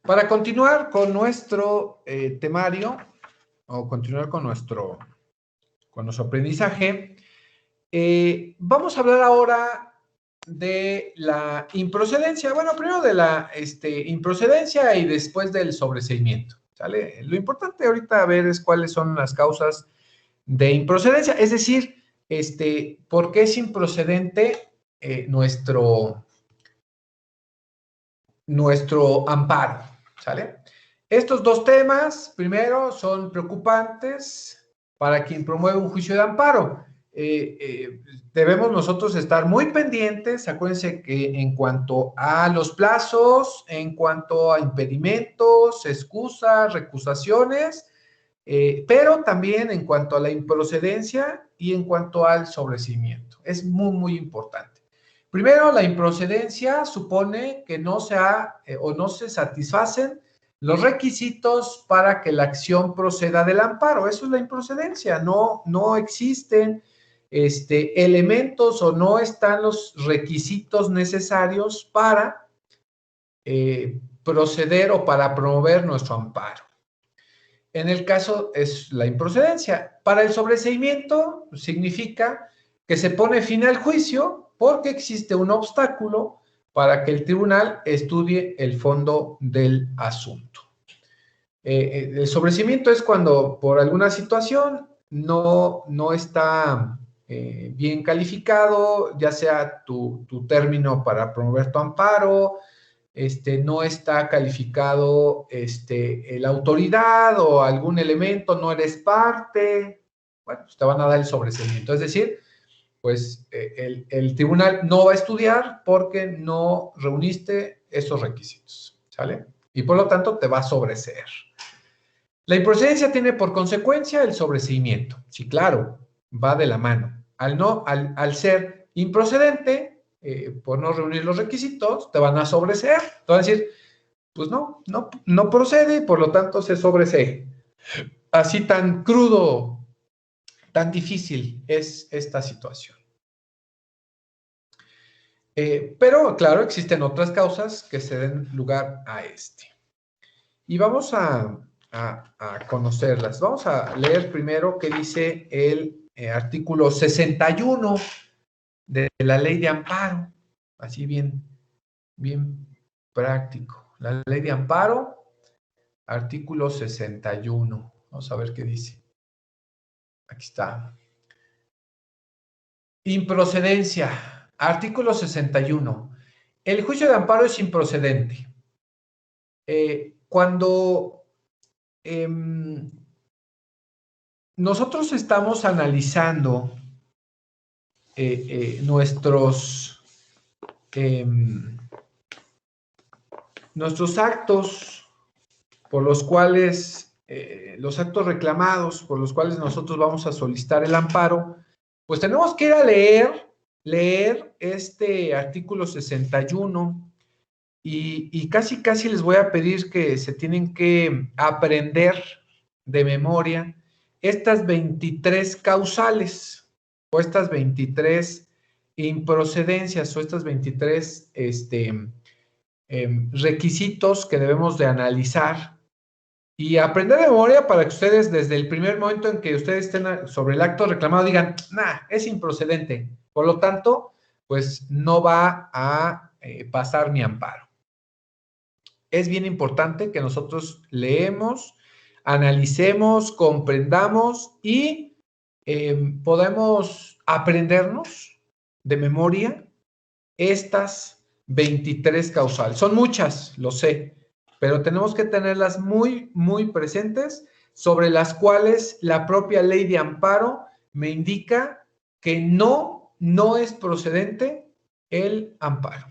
Para continuar con nuestro temario, o continuar con nuestro aprendizaje, vamos a hablar ahora de la improcedencia. Bueno, primero de la improcedencia y después del sobreseimiento, ¿sale? Lo importante ahorita ver es cuáles son las causas de improcedencia, es decir, por qué es improcedente nuestro amparo, ¿sale? Estos dos temas, primero, son preocupantes para quien promueve un juicio de amparo. Debemos nosotros estar muy pendientes, acuérdense que en cuanto a los plazos, en cuanto a impedimentos, excusas, recusaciones, pero también en cuanto a la improcedencia y en cuanto al sobreseimiento. Es muy, muy importante. Primero, la improcedencia supone que no se o no se satisfacen los requisitos para que la acción proceda del amparo. Eso es la improcedencia. No existen elementos o no están los requisitos necesarios para proceder o para promover nuestro amparo. En el caso es la improcedencia. Para el sobreseimiento significa que se pone fin al juicio porque existe un obstáculo para que el tribunal estudie el fondo del asunto. El sobreseimiento es cuando por alguna situación no está bien calificado, ya sea tu término para promover tu amparo, no está calificado la autoridad o algún elemento, no eres parte, bueno, pues te van a dar el sobreseimiento. Es decir, pues el tribunal no va a estudiar porque no reuniste esos requisitos, ¿sale? Y por lo tanto te va a sobreseer. La improcedencia tiene por consecuencia el sobreseimiento. Sí, claro, va de la mano. Al ser improcedente, por no reunir los requisitos, te van a sobreseer. Te van a decir, pues no procede y por lo tanto se sobresee. Así tan crudo, tan difícil es esta situación. Pero, claro, existen otras causas que se den lugar a este. Y vamos a conocerlas. Vamos a leer primero qué dice el artículo 61 de la ley de amparo. Así bien práctico. La ley de amparo, artículo 61. Vamos a ver qué dice. Aquí está. Improcedencia. Artículo 61. El juicio de amparo es improcedente. Cuando nosotros estamos analizando nuestros actos por los cuales, los actos reclamados por los cuales nosotros vamos a solicitar el amparo, pues tenemos que ir a leer este artículo 61 y casi les voy a pedir que se tienen que aprender de memoria estas 23 causales o estas 23 improcedencias o estas 23 requisitos que debemos de analizar y aprender de memoria para que ustedes desde el primer momento en que ustedes estén sobre el acto reclamado digan, es improcedente, por lo tanto, pues no va a pasar mi amparo. Es bien importante que nosotros leemos, analicemos, comprendamos y podemos aprendernos de memoria estas 23 causales. Son muchas, lo sé, pero tenemos que tenerlas muy, muy presentes, sobre las cuales la propia ley de amparo me indica que no es procedente el amparo.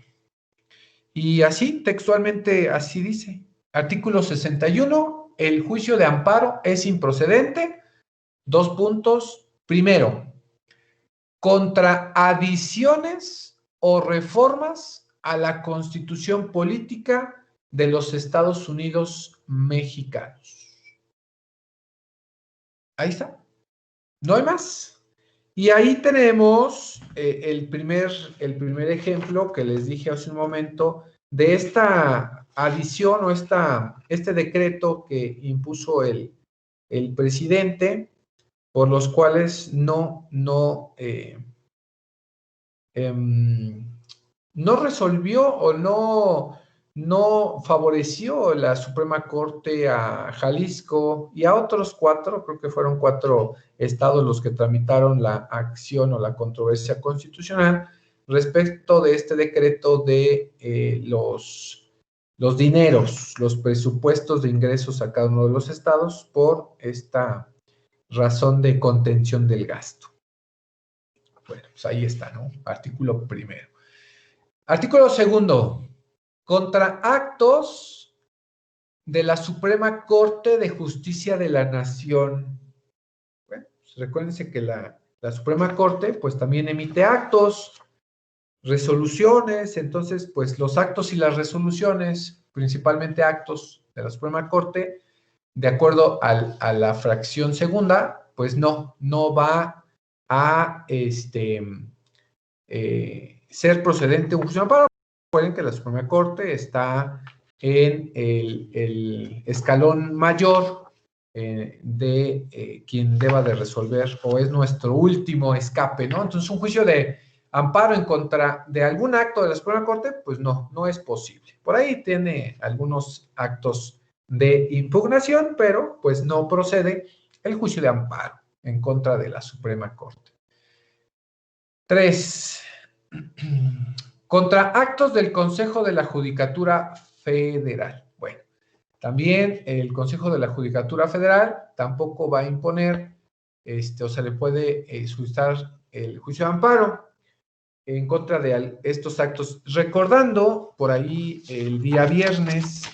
Y así, textualmente, así dice. Artículo 61, el juicio de amparo es improcedente. 2 puntos. Primero, contra adiciones o reformas a la Constitución política de los Estados Unidos mexicanos. Ahí está. No hay más. Y ahí tenemos el primer ejemplo que les dije hace un momento de esta adición o este decreto que impuso el presidente, por los cuales no resolvió o no favoreció la Suprema Corte a Jalisco y a otros 4, creo que fueron 4 estados los que tramitaron la acción o la controversia constitucional respecto de este decreto de los dineros, los presupuestos de ingresos a cada uno de los estados por esta razón de contención del gasto. Bueno, pues ahí está, ¿no? Artículo primero. Artículo segundo. Contra actos de la Suprema Corte de Justicia de la Nación. Bueno, pues recuérdense que la Suprema Corte, pues también emite actos, resoluciones, entonces, pues los actos y las resoluciones, principalmente actos de la Suprema Corte, de acuerdo a la fracción segunda, pues no va a ser procedente un juicio de amparo. Recuerden que la Suprema Corte está en el escalón mayor de quien deba de resolver o es nuestro último escape, ¿no? Entonces, un juicio de amparo en contra de algún acto de la Suprema Corte, pues no es posible. Por ahí tiene algunos actos de impugnación, pero pues no procede el juicio de amparo en contra de la Suprema Corte. 3. Contra actos del Consejo de la Judicatura Federal. Bueno, también el Consejo de la Judicatura Federal tampoco va a imponer, o se le puede suscitar el juicio de amparo en contra de estos actos. Recordando, por ahí el día viernes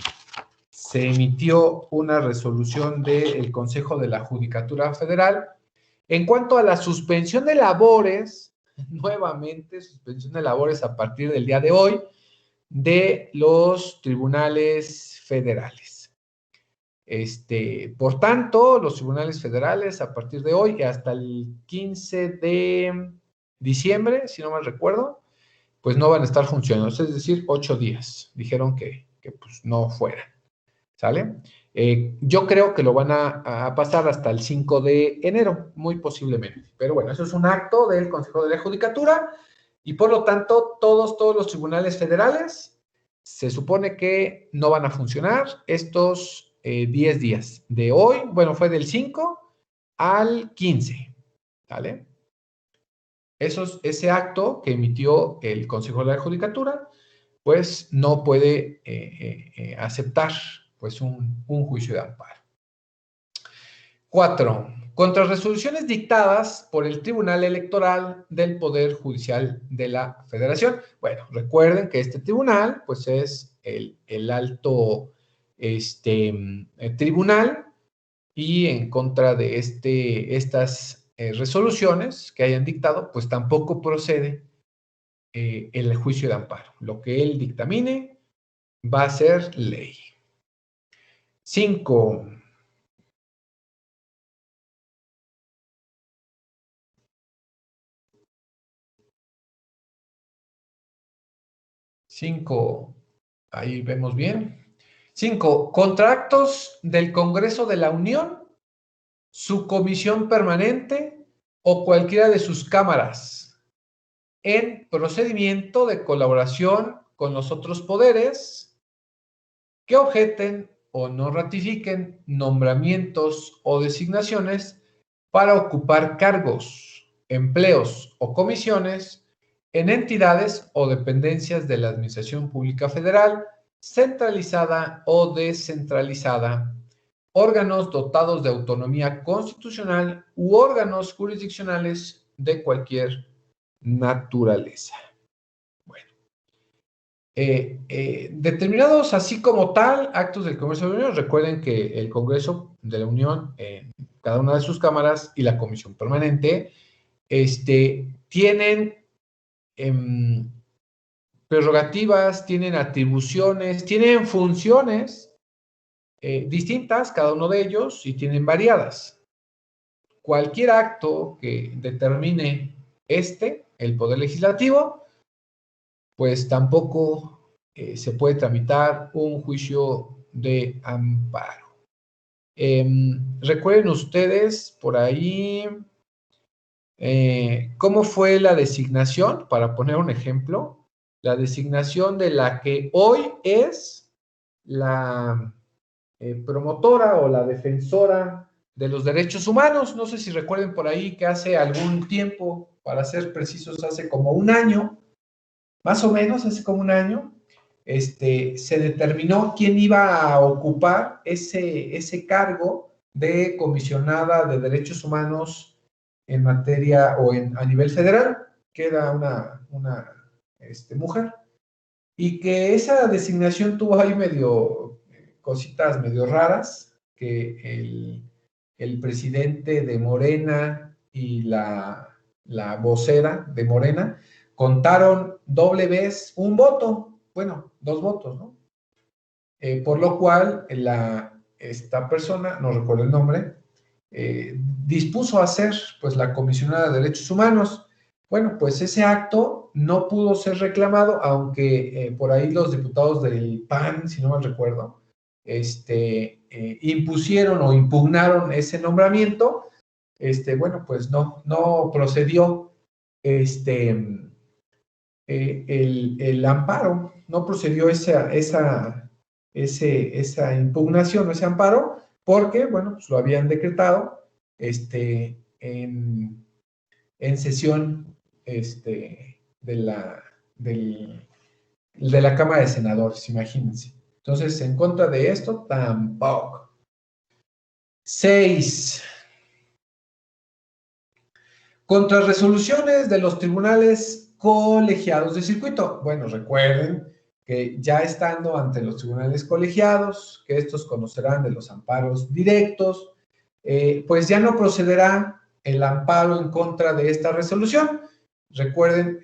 se emitió una resolución del Consejo de la Judicatura Federal en cuanto a la suspensión de labores, nuevamente suspensión de labores a partir del día de hoy, de los tribunales federales. Por tanto, los tribunales federales a partir de hoy hasta el 15 de diciembre, si no mal recuerdo, pues no van a estar funcionando, es decir, 8 días. Dijeron que pues no fueran, ¿sale? Yo creo que lo van a pasar hasta el 5 de enero, muy posiblemente. Pero bueno, eso es un acto del Consejo de la Judicatura y por lo tanto todos los tribunales federales se supone que no van a funcionar estos 10 días. De hoy, bueno, fue del 5 al 15, ¿vale? Ese acto que emitió el Consejo de la Judicatura, pues no puede aceptar pues un juicio de amparo. 4. Contra resoluciones dictadas por el Tribunal Electoral del Poder Judicial de la Federación. Bueno, recuerden que este tribunal, pues es el alto tribunal y en contra de estas resoluciones que hayan dictado, pues tampoco procede el juicio de amparo. Lo que él dictamine va a ser ley. 5. Ahí vemos bien. 5. Contra actos del Congreso de la Unión, su comisión permanente o cualquiera de sus cámaras en procedimiento de colaboración con los otros poderes que objeten o no ratifiquen nombramientos o designaciones para ocupar cargos, empleos o comisiones en entidades o dependencias de la Administración Pública Federal, centralizada o descentralizada, órganos dotados de autonomía constitucional u órganos jurisdiccionales de cualquier naturaleza. Bueno, determinados así como tal actos del Congreso de la Unión, recuerden que el Congreso de la Unión, cada una de sus cámaras y la Comisión Permanente, tienen prerrogativas, tienen atribuciones, tienen funciones distintas, cada uno de ellos, y tienen variadas. Cualquier acto que determine el Poder Legislativo, pues tampoco se puede tramitar un juicio de amparo. Recuerden ustedes por ahí cómo fue la designación, para poner un ejemplo, la designación de la que hoy es la promotora o la defensora de los derechos humanos. No sé si recuerden por ahí que hace algún tiempo, para ser precisos, hace como un año, más o menos hace como un año, se determinó quién iba a ocupar ese cargo de comisionada de derechos humanos en materia o a nivel federal, que era una mujer, y que esa designación tuvo ahí cositas medio raras, que el presidente de Morena y la vocera de Morena contaron doble vez un voto, bueno, 2 votos, ¿no? Por lo cual esta persona, no recuerdo el nombre, dispuso a ser pues la comisionada de derechos humanos. Bueno, pues ese acto no pudo ser reclamado, aunque por ahí los diputados del PAN, si no mal recuerdo, impusieron o impugnaron ese nombramiento. Bueno, pues no procedió el amparo, no procedió esa impugnación o ese amparo, porque, bueno, pues lo habían decretado en sesión de la Cámara de Senadores, imagínense. Entonces, en contra de esto, tampoco. 6. Contra resoluciones de los tribunales colegiados de circuito. Bueno, recuerden que ya estando ante los tribunales colegiados, que estos conocerán de los amparos directos, pues ya no procederá el amparo en contra de esta resolución. Recuerden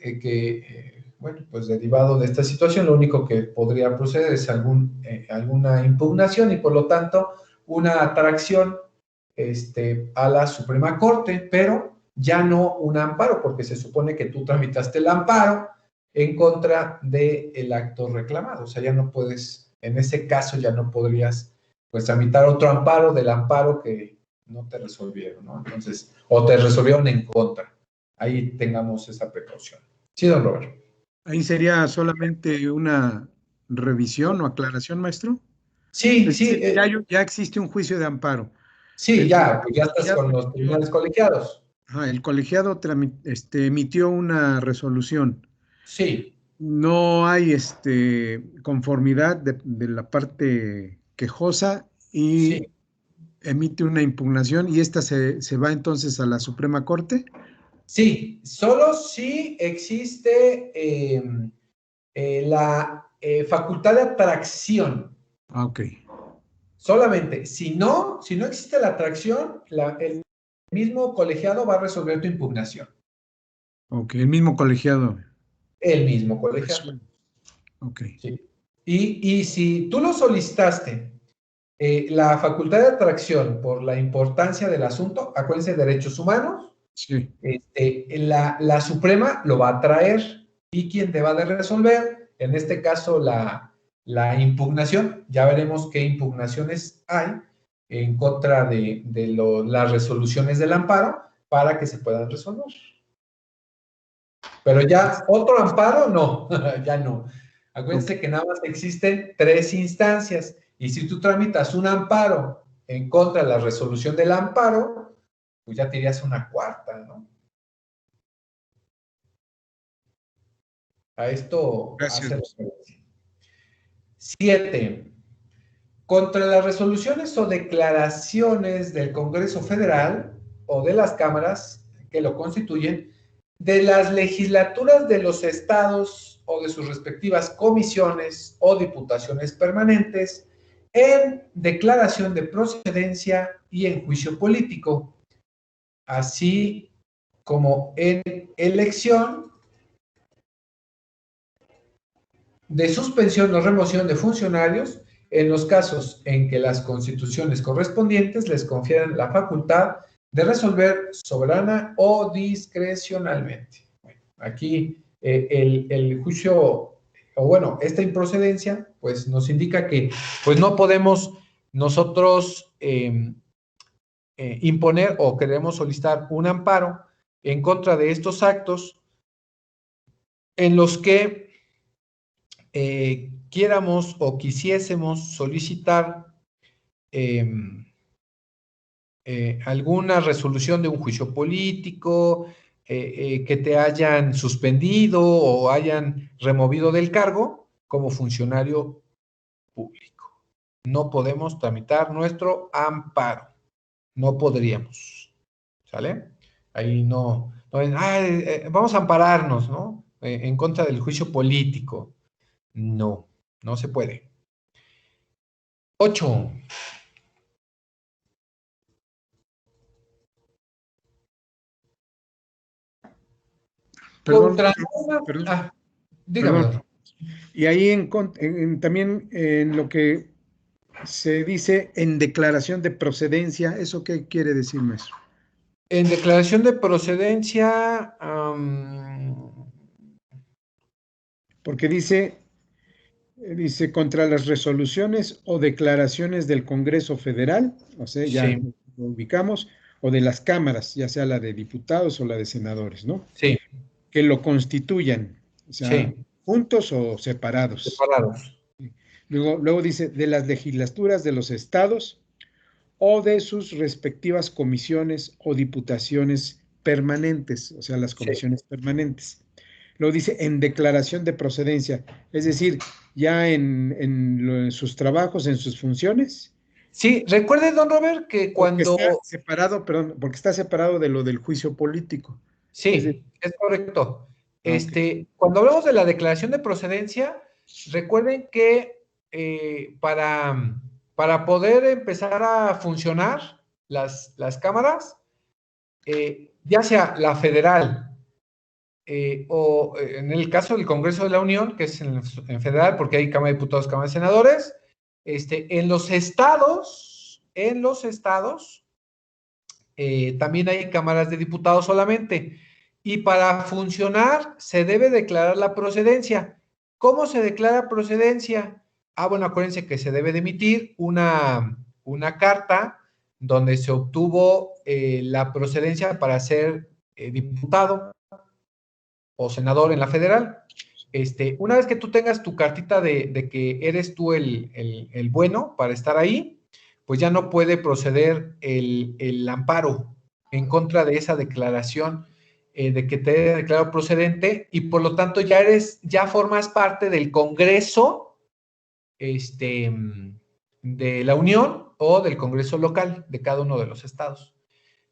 bueno, pues derivado de esta situación, lo único que podría proceder es alguna impugnación y por lo tanto una atracción a la Suprema Corte, pero ya no un amparo, porque se supone que tú tramitaste el amparo en contra del acto reclamado. O sea, ya no puedes, en ese caso ya no podrías pues tramitar otro amparo del amparo que no te resolvieron, ¿no? Entonces, o te resolvieron en contra. Ahí tengamos esa precaución. Sí, don Robert. Ahí sería solamente una revisión o aclaración, maestro. Sí, Es sí, decir, ya existe un juicio de amparo. sí, El pues ya estás colegiado con los tribunales colegiados. el colegiado emitió una resolución. Sí. No hay conformidad de la parte quejosa Sí, y emite una impugnación y esta se va entonces a la Suprema Corte. sí, solo si existe la facultad de atracción. Ah, ok. Solamente. Si no existe la atracción, el mismo colegiado va a resolver tu impugnación. Ok, el mismo colegiado. El mismo colegiado. Resuelve. Ok. Sí. Y si tú lo solicitaste, la facultad de atracción por la importancia del asunto, acuérdense, derechos humanos, Sí. la Suprema lo va a traer y quien te va a resolver, en este caso la impugnación, ya veremos qué impugnaciones hay en contra de las resoluciones del amparo para que se puedan resolver. Pero ya otro amparo, no, ya no. Acuérdense que nada más existen 3 instancias y si tú tramitas un amparo en contra de la resolución del amparo, pues ya te irías a una 4ª, ¿no? A esto hace Gracias. referencia. 7. Contra las resoluciones o declaraciones del Congreso Federal o de las cámaras que lo constituyen, de las legislaturas de los estados o de sus respectivas comisiones o diputaciones permanentes, en declaración de procedencia y en juicio político, así como en elección de suspensión o remoción de funcionarios en los casos en que las constituciones correspondientes les confieran la facultad de resolver soberana o discrecionalmente. Bueno, aquí el juicio o bueno, esta improcedencia, pues nos indica que pues no podemos nosotros imponer o queremos solicitar un amparo en contra de estos actos en los que quiéramos o quisiésemos solicitar alguna resolución de un juicio político, que te hayan suspendido o hayan removido del cargo como funcionario público. No podemos tramitar nuestro amparo. No podríamos. ¿Sale? Ahí vamos a ampararnos, ¿no? En contra del juicio político. No, no se puede. 8. Perdón, Contra... perdón, dígame, perdón. doctor. Y ahí también en lo que se dice en declaración de procedencia, ¿eso qué quiere decir, maestro? En declaración de procedencia, Porque dice contra las resoluciones o declaraciones del Congreso Federal, o sea, ya sí, lo ubicamos, o de las cámaras, ya sea la de diputados o la de senadores, ¿no? sí, Que lo constituyan, o sea, sí, juntos o separados. separados. Luego dice de las legislaturas de los estados o de sus respectivas comisiones o diputaciones permanentes, o sea, las Sí. comisiones permanentes. Luego dice en declaración de procedencia, es decir, ya en sus trabajos, en sus funciones, Sí, recuerde, don Robert, que porque cuando... está separado, perdón, porque está separado de lo del juicio político. Es decir, Sí, es correcto. ok. Cuando hablamos de la declaración de procedencia, recuerden que para poder empezar a funcionar las cámaras, ya sea la federal o en el caso del Congreso de la Unión, que es en federal, porque hay Cámara de Diputados, Cámara de Senadores, en los estados también hay cámaras de diputados solamente. Y para funcionar se debe declarar la procedencia. ¿Cómo se declara procedencia? Bueno, acuérdense que se debe de emitir una carta donde se obtuvo la procedencia para ser diputado o senador en la federal. Una vez que tú tengas tu cartita de que eres tú el bueno para estar ahí, pues ya no puede proceder el amparo en contra de esa declaración de que te he declarado procedente y por lo tanto ya formas parte del Congreso de la Unión o del Congreso local de cada uno de los estados.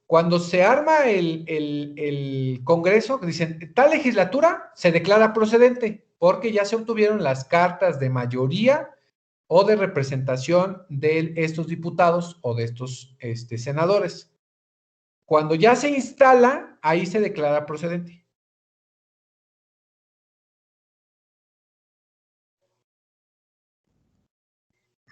Cuando se arma el Congreso, dicen, tal legislatura se declara procedente porque ya se obtuvieron las cartas de mayoría o de representación de estos diputados o de estos senadores. Cuando ya se instala, ahí se declara procedente.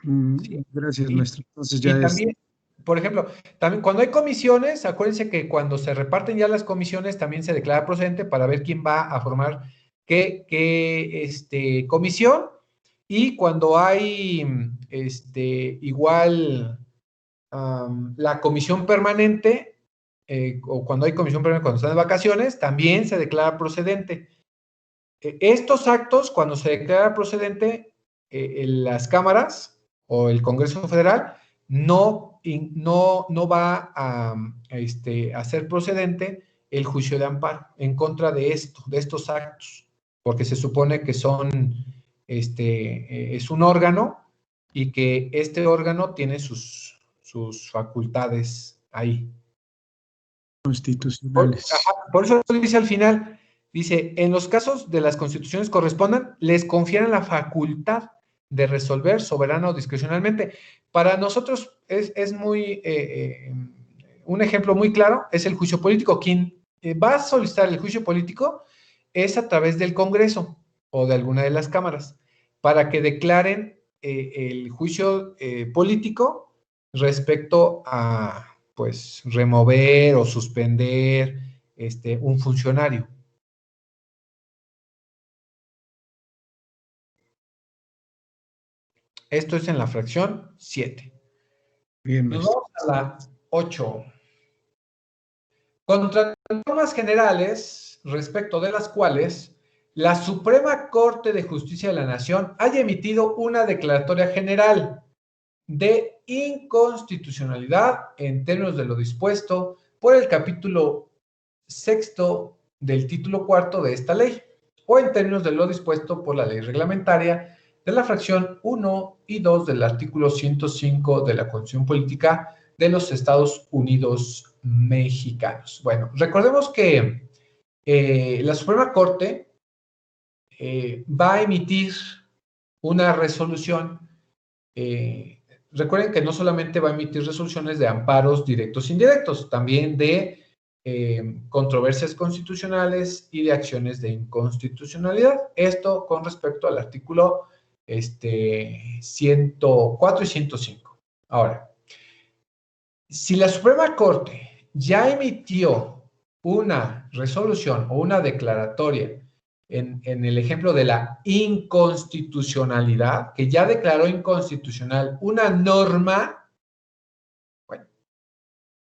¿Sí? Gracias, Y, maestro. Entonces ya y es también, por ejemplo, también cuando hay comisiones, acuérdense que cuando se reparten ya las comisiones, también se declara procedente para ver quién va a formar qué comisión. Y cuando hay igual la comisión permanente, o cuando hay comisión permanente, cuando están de vacaciones, también se declara procedente. Estos actos, cuando se declara procedente, en las cámaras o el Congreso Federal, no va a ser procedente el juicio de amparo en contra de estos actos, porque se supone que es un órgano y que este órgano tiene sus facultades ahí. constitucionales. Por eso dice al final, dice, en los casos de las constituciones correspondan, les confieren la facultad de resolver soberana o discrecionalmente. Para nosotros es un ejemplo muy claro, es el juicio político. Quien va a solicitar el juicio político es a través del Congreso o de alguna de las cámaras, para que declaren el juicio político respecto a pues remover o suspender un funcionario. Esto es en la fracción 7. Bien, Nos maestro. vamos a la 8. Contra normas generales, respecto de las cuales la Suprema Corte de Justicia de la Nación haya emitido una declaratoria general de inconstitucionalidad en términos de lo dispuesto por el capítulo 6 del título 4 de esta ley, o en términos de lo dispuesto por la ley reglamentaria de la fracción 1 y 2 del artículo 105 de la Constitución Política de los Estados Unidos Mexicanos. Bueno, recordemos que la Suprema Corte va a emitir una resolución. Recuerden que no solamente va a emitir resoluciones de amparos directos e indirectos, también de controversias constitucionales y de acciones de inconstitucionalidad. Esto con respecto al artículo 104 y 105. Ahora, si la Suprema Corte ya emitió una resolución o una declaratoria en el ejemplo de la inconstitucionalidad, que ya declaró inconstitucional una norma, bueno,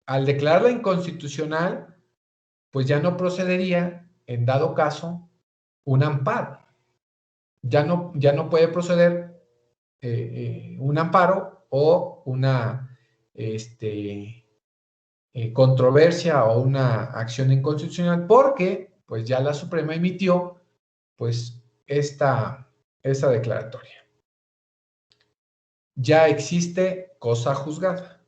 al declararla inconstitucional, pues ya no procedería, en dado caso, un amparo. Ya no puede proceder un amparo o una controversia o una acción inconstitucional, porque pues ya la Suprema emitió pues esta declaratoria. Ya existe cosa juzgada.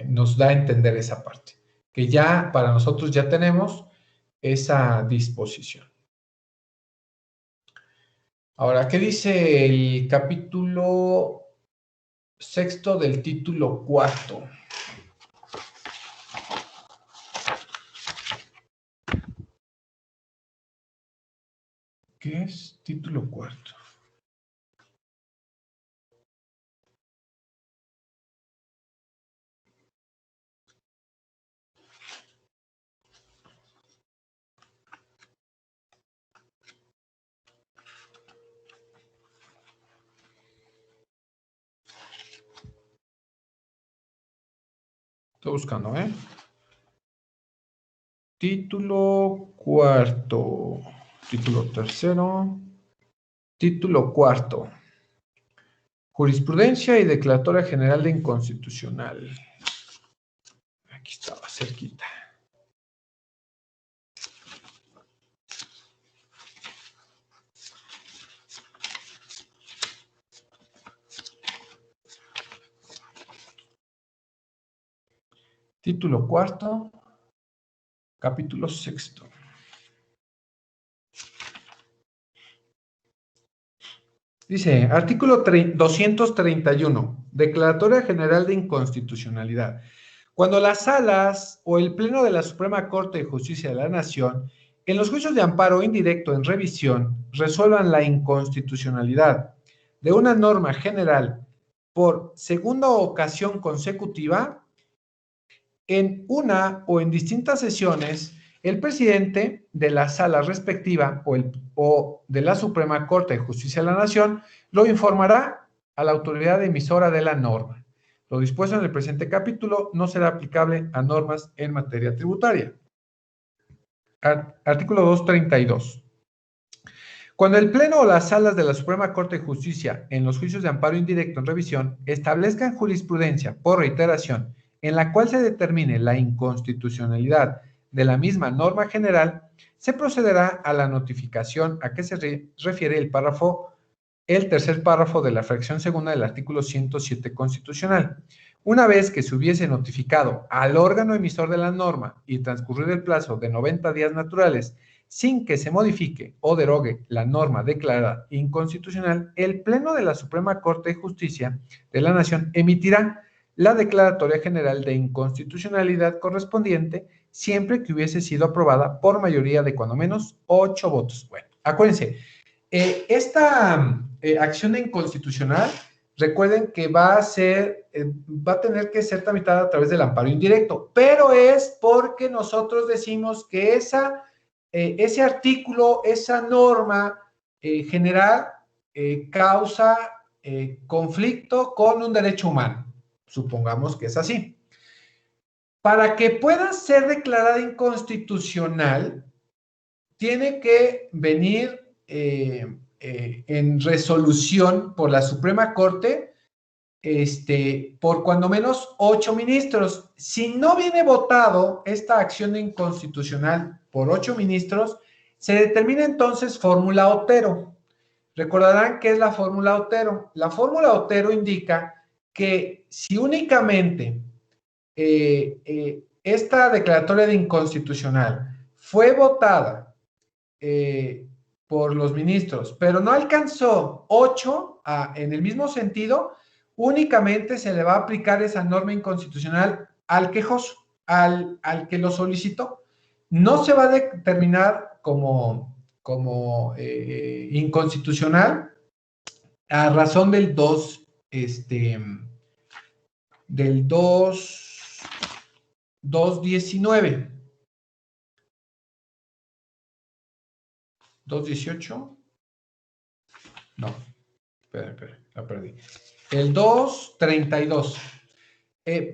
Nos da a entender esa parte, que ya para nosotros ya tenemos esa disposición. Ahora, ¿qué dice el capítulo 6 del título 4? ¿Qué es título 4? Estoy buscando, ¿eh? Título 4. Título 3. Título 4. Jurisprudencia y declaratoria general de inconstitucional. Aquí estaba cerquita. Título 4, capítulo 6. Dice, artículo 231, Declaratoria General de Inconstitucionalidad. Cuando las salas o el Pleno de la Suprema Corte de Justicia de la Nación, en los juicios de amparo indirecto en revisión, resuelvan la inconstitucionalidad de una norma general por segunda ocasión consecutiva, en una o en distintas sesiones, el presidente de la sala respectiva o de la Suprema Corte de Justicia de la Nación lo informará a la autoridad emisora de la norma. Lo dispuesto en el presente capítulo no será aplicable a normas en materia tributaria. Artículo 232. Cuando el Pleno o las salas de la Suprema Corte de Justicia, en los juicios de amparo indirecto en revisión, establezcan jurisprudencia por reiteración en la cual se determine la inconstitucionalidad de la misma norma general, se procederá a la notificación a que se refiere el tercer párrafo de la fracción segunda del artículo 107 constitucional. Una vez que se hubiese notificado al órgano emisor de la norma y transcurrido el plazo de 90 días naturales sin que se modifique o derogue la norma declarada inconstitucional, el Pleno de la Suprema Corte de Justicia de la Nación emitirá la declaratoria general de inconstitucionalidad correspondiente siempre que hubiese sido aprobada por mayoría de cuando menos 8 votos. Bueno, acuérdense, esta acción de inconstitucional, recuerden que va a tener que ser tramitada a través del amparo indirecto, pero es porque nosotros decimos que ese artículo, esa norma general causa conflicto con un derecho humano. Supongamos que es así. Para que pueda ser declarada inconstitucional, tiene que venir en resolución por la Suprema Corte por cuando menos 8 ministros. Si no viene votado esta acción de inconstitucional por 8 ministros, se determina entonces fórmula Otero. Recordarán qué es la fórmula Otero. La fórmula Otero indica que si únicamente esta declaratoria de inconstitucional fue votada por los ministros, pero no alcanzó 8 en el mismo sentido, únicamente se le va a aplicar esa norma inconstitucional al quejoso, al que lo solicitó. No se va a determinar como inconstitucional a razón del 219. 218. No, espera, la perdí. El 232.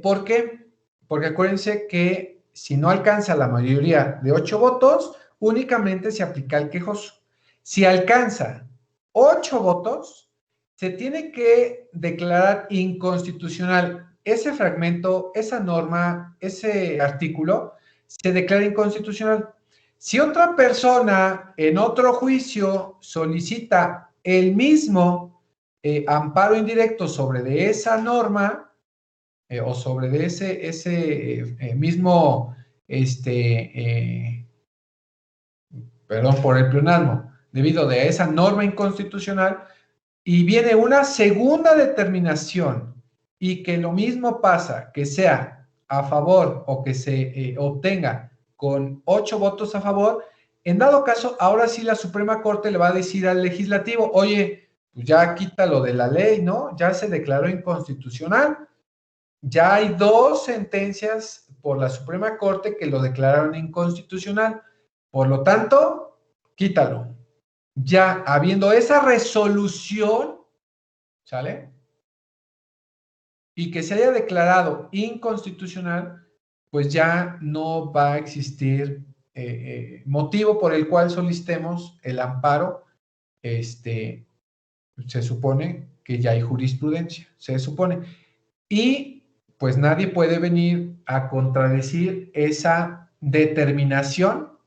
¿Por qué? Porque acuérdense que si no alcanza la mayoría de 8 votos, únicamente se aplica el quejoso. Si alcanza 8 votos, se tiene que declarar inconstitucional ese fragmento, esa norma, ese artículo, se declara inconstitucional. Si otra persona en otro juicio solicita el mismo amparo indirecto sobre de esa norma o sobre de ese mismo, perdón por el pleonasmo, debido de esa norma inconstitucional, y viene una segunda determinación y que lo mismo pasa, que sea a favor o que se obtenga con 8 votos a favor, en dado caso, ahora sí la Suprema Corte le va a decir al legislativo, oye, pues ya quítalo de la ley, ¿no? Ya se declaró inconstitucional. Ya hay 2 sentencias por la Suprema Corte que lo declararon inconstitucional. Por lo tanto, quítalo. Ya habiendo esa resolución, ¿sale? Y que se haya declarado inconstitucional, pues ya no va a existir motivo por el cual solicitemos el amparo. Se supone que ya hay jurisprudencia, se supone. Y pues nadie puede venir a contradecir esa determinación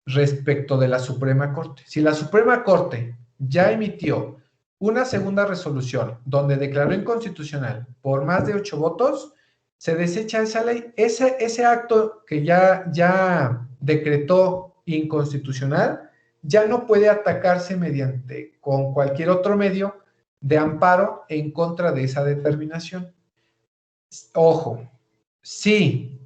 respecto de la Suprema Corte. Si la Suprema Corte ya emitió una segunda resolución donde declaró inconstitucional por más de 8 votos, se desecha esa ley. Ese acto que ya decretó inconstitucional ya no puede atacarse con cualquier otro medio de amparo en contra de esa determinación. Ojo, sí,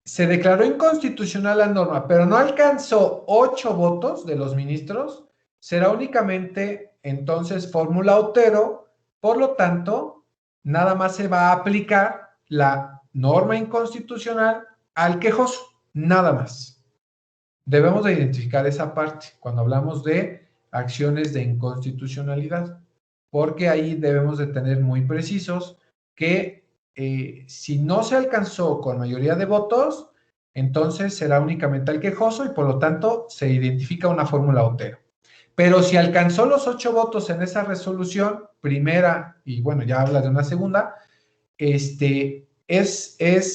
se declaró inconstitucional la norma, pero no alcanzó 8 votos de los ministros, será únicamente entonces fórmula Otero, por lo tanto, nada más se va a aplicar la norma inconstitucional al quejoso, nada más. Debemos de identificar esa parte cuando hablamos de acciones de inconstitucionalidad, porque ahí debemos de tener muy precisos que si no se alcanzó con mayoría de votos, entonces será únicamente al quejoso y por lo tanto se identifica una fórmula Otero. Pero si alcanzó los 8 votos en esa resolución, primera, y bueno, ya habla de una segunda, es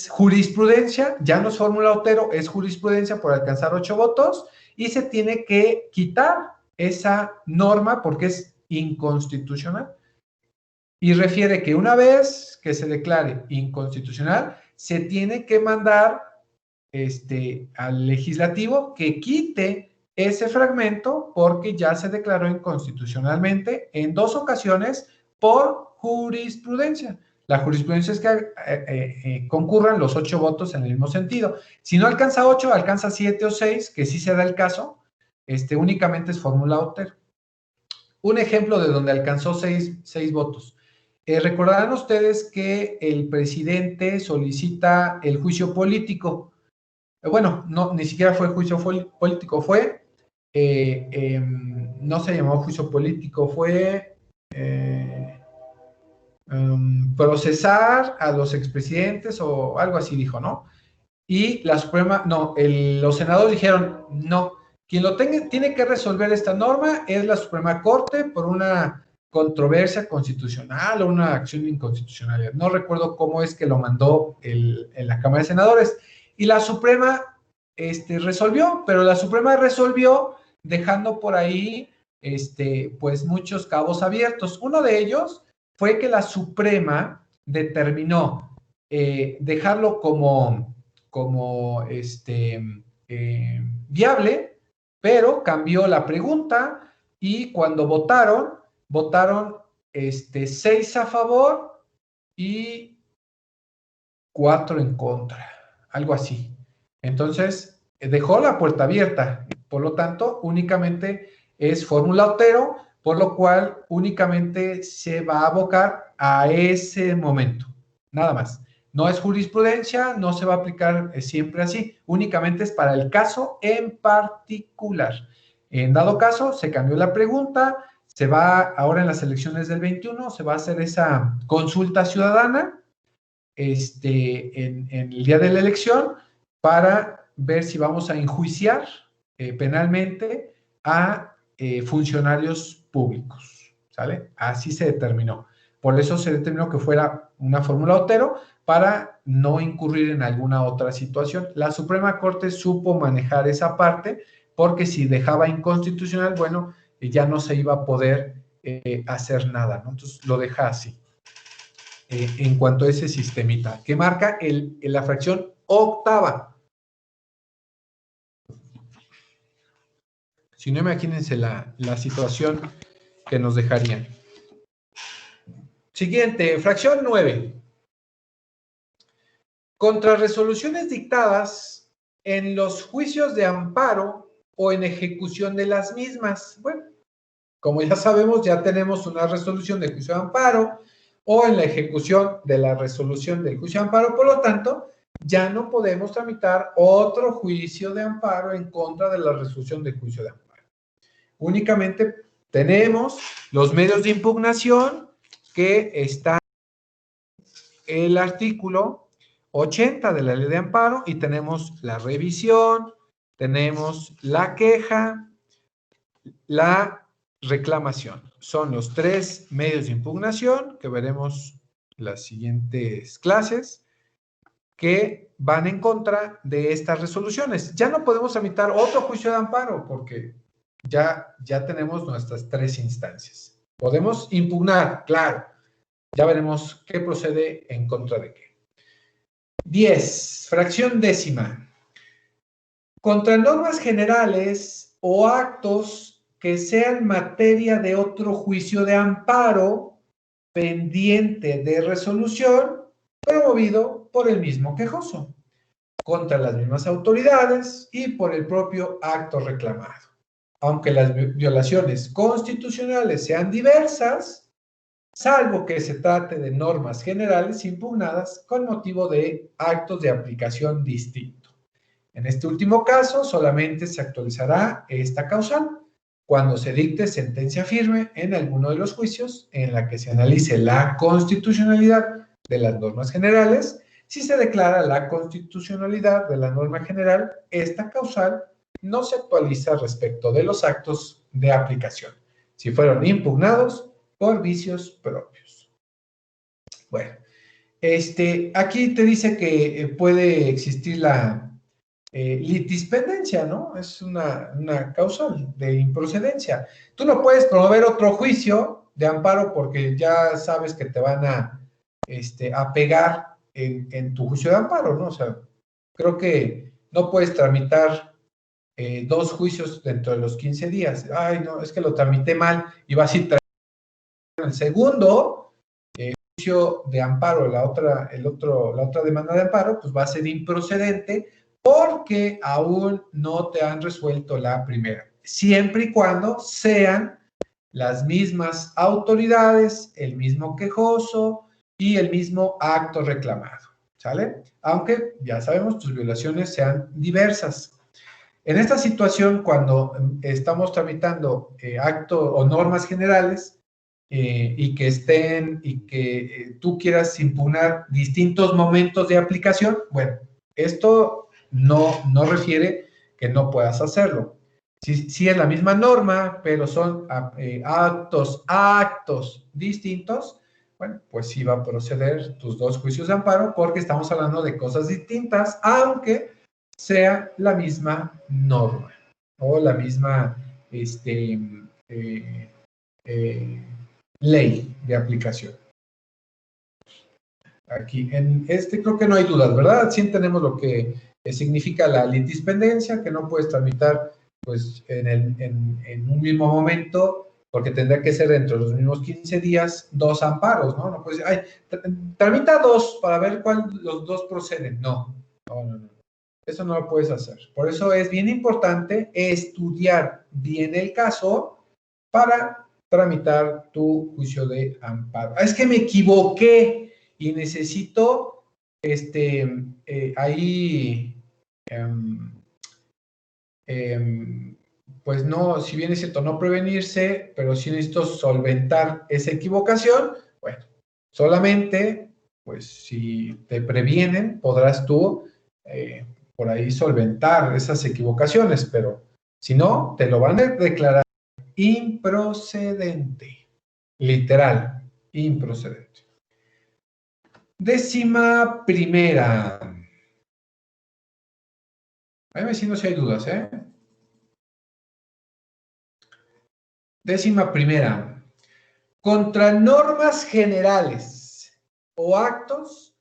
jurisprudencia, ya no es fórmula Otero, es jurisprudencia por alcanzar 8 votos y se tiene que quitar esa norma porque es inconstitucional. Y refiere que una vez que se declare inconstitucional, se tiene que mandar al legislativo que quite ese fragmento porque ya se declaró inconstitucionalmente en 2 ocasiones por jurisprudencia. La jurisprudencia es que concurran los 8 votos en el mismo sentido. Si no alcanza 8, alcanza 7 o 6, que sí se da el caso, únicamente es fórmula Otero. Un ejemplo de donde alcanzó 6 votos. Recordarán ustedes que el presidente solicita el juicio político. Bueno, no, ni siquiera fue juicio político, fue no se llamó juicio político, fue procesar a los expresidentes o algo así dijo, ¿no? Y la Suprema, no, los senadores dijeron, no, quien tiene que resolver esta norma es la Suprema Corte por una controversia constitucional o una acción de inconstitucionalidad. No recuerdo cómo es que lo mandó en la Cámara de Senadores. Y la Suprema resolvió, pero la Suprema resolvió dejando por ahí pues muchos cabos abiertos. Uno de ellos fue que la Suprema determinó dejarlo como viable, pero cambió la pregunta y cuando votaron 6 a favor y 4 en contra, algo así. Entonces, dejó la puerta abierta, por lo tanto, únicamente es fórmula Otero, por lo cual únicamente se va a abocar a ese momento, nada más. No es jurisprudencia, no se va a aplicar siempre así, únicamente es para el caso en particular. En dado caso, se cambió la pregunta, se va ahora en las elecciones del 21, se va a hacer esa consulta ciudadana en el día de la elección para ver si vamos a enjuiciar penalmente a funcionarios públicos, ¿sale? Así se determinó. Por eso se determinó que fuera una fórmula Otero para no incurrir en alguna otra situación. La Suprema Corte supo manejar esa parte porque si dejaba inconstitucional, bueno, ya no se iba a poder hacer nada, ¿no? Entonces lo deja así. En cuanto a ese sistemita, que marca la fracción octava. Si no, imagínense la situación que nos dejarían. Siguiente, fracción 9. Contra resoluciones dictadas en los juicios de amparo o en ejecución de las mismas. Bueno, como ya sabemos, ya tenemos una resolución de juicio de amparo o en la ejecución de la resolución del juicio de amparo, por lo tanto, ya no podemos tramitar otro juicio de amparo en contra de la resolución del juicio de amparo. Únicamente tenemos los medios de impugnación que está el artículo 80 de la ley de amparo y tenemos la revisión, tenemos la queja, la reclamación. Son los 3 medios de impugnación que veremos las siguientes clases que van en contra de estas resoluciones. Ya no podemos tramitar otro juicio de amparo porque ya tenemos nuestras 3 instancias. Podemos impugnar, claro. Ya veremos qué procede en contra de qué. 10. Fracción décima. Contra normas generales o actos que sean materia de otro juicio de amparo pendiente de resolución promovido por el mismo quejoso, contra las mismas autoridades y por el propio acto reclamado. Aunque las violaciones constitucionales sean diversas, salvo que se trate de normas generales impugnadas con motivo de actos de aplicación distinto. En este último caso, solamente se actualizará esta causal cuando se dicte sentencia firme en alguno de los juicios en la que se analice la constitucionalidad de las normas generales. Si se declara la constitucionalidad de la norma general, esta causal no se actualiza respecto de los actos de aplicación, si fueron impugnados por vicios propios. Bueno, aquí te dice que puede existir la litispendencia, ¿no? Es una causal de improcedencia. Tú no puedes promover otro juicio de amparo porque ya sabes que te van a pegar en tu juicio de amparo, ¿no? O sea, creo que no puedes tramitar 2 juicios dentro de los 15 días. Ay, no, es que lo tramité mal y vas a ir el segundo juicio de amparo, la otra demanda de amparo, pues va a ser improcedente porque aún no te han resuelto la primera, siempre y cuando sean las mismas autoridades, el mismo quejoso y el mismo acto reclamado, ¿sale? Aunque ya sabemos, tus violaciones sean diversas. En esta situación, cuando estamos tramitando actos o normas generales y que tú quieras impugnar distintos momentos de aplicación, bueno, esto no refiere que no puedas hacerlo. Sí es la misma norma, pero son actos distintos, bueno, pues sí va a proceder tus dos juicios de amparo porque estamos hablando de cosas distintas, aunque sea la misma norma o la misma ley de aplicación. Aquí, en este creo que no hay dudas, ¿verdad? Sí entendemos lo que significa la litispendencia, que no puedes tramitar pues en un mismo momento, porque tendrá que ser dentro de los mismos 15 días, dos amparos, ¿no? No puedes decir, tramita dos para ver cuál los dos proceden. No. Eso no lo puedes hacer. Por eso es bien importante estudiar bien el caso para tramitar tu juicio de amparo. Es que me equivoqué y necesito pues no, si bien es cierto, no prevenirse, pero sí necesito solventar esa equivocación. Bueno, solamente, pues si te previenen, podrás tú por ahí solventar esas equivocaciones, pero si no, te lo van a declarar improcedente, literal, improcedente. 11ª. Ahí me si no si hay dudas, ¿eh? 11ª. Contra normas generales o actos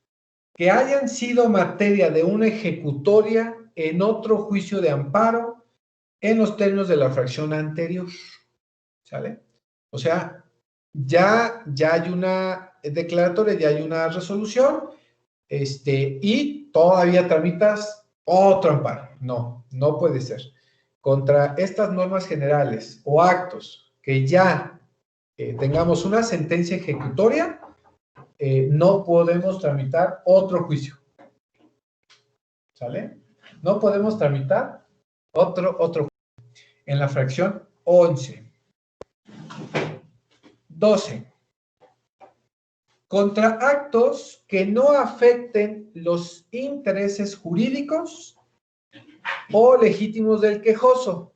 que hayan sido materia de una ejecutoria en otro juicio de amparo en los términos de la fracción anterior. ¿Sale? O sea, ya hay una declaratoria, ya hay una resolución, y todavía tramitas otro amparo. No puede ser. Contra estas normas generales o actos que ya tengamos una sentencia ejecutoria, no podemos tramitar otro juicio. ¿Sale? No podemos tramitar otro juicio. En la fracción 11. 12. Contra actos que no afecten los intereses jurídicos o legítimos del quejoso.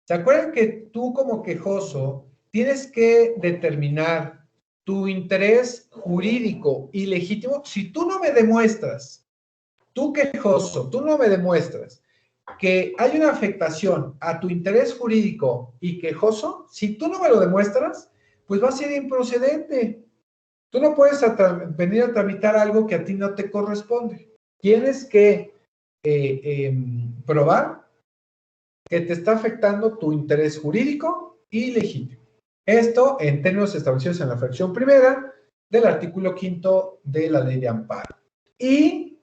¿Se acuerdan que tú como quejoso tienes que determinar tu interés jurídico y legítimo? Si tú no me demuestras, tú quejoso, tú no me demuestras que hay una afectación a tu interés jurídico y quejoso, si tú no me lo demuestras, pues va a ser improcedente. Tú no puedes venir a tramitar algo que a ti no te corresponde. Tienes que probar que te está afectando tu interés jurídico y legítimo. Esto en términos establecidos en la fracción primera del artículo 5 de la ley de amparo. Y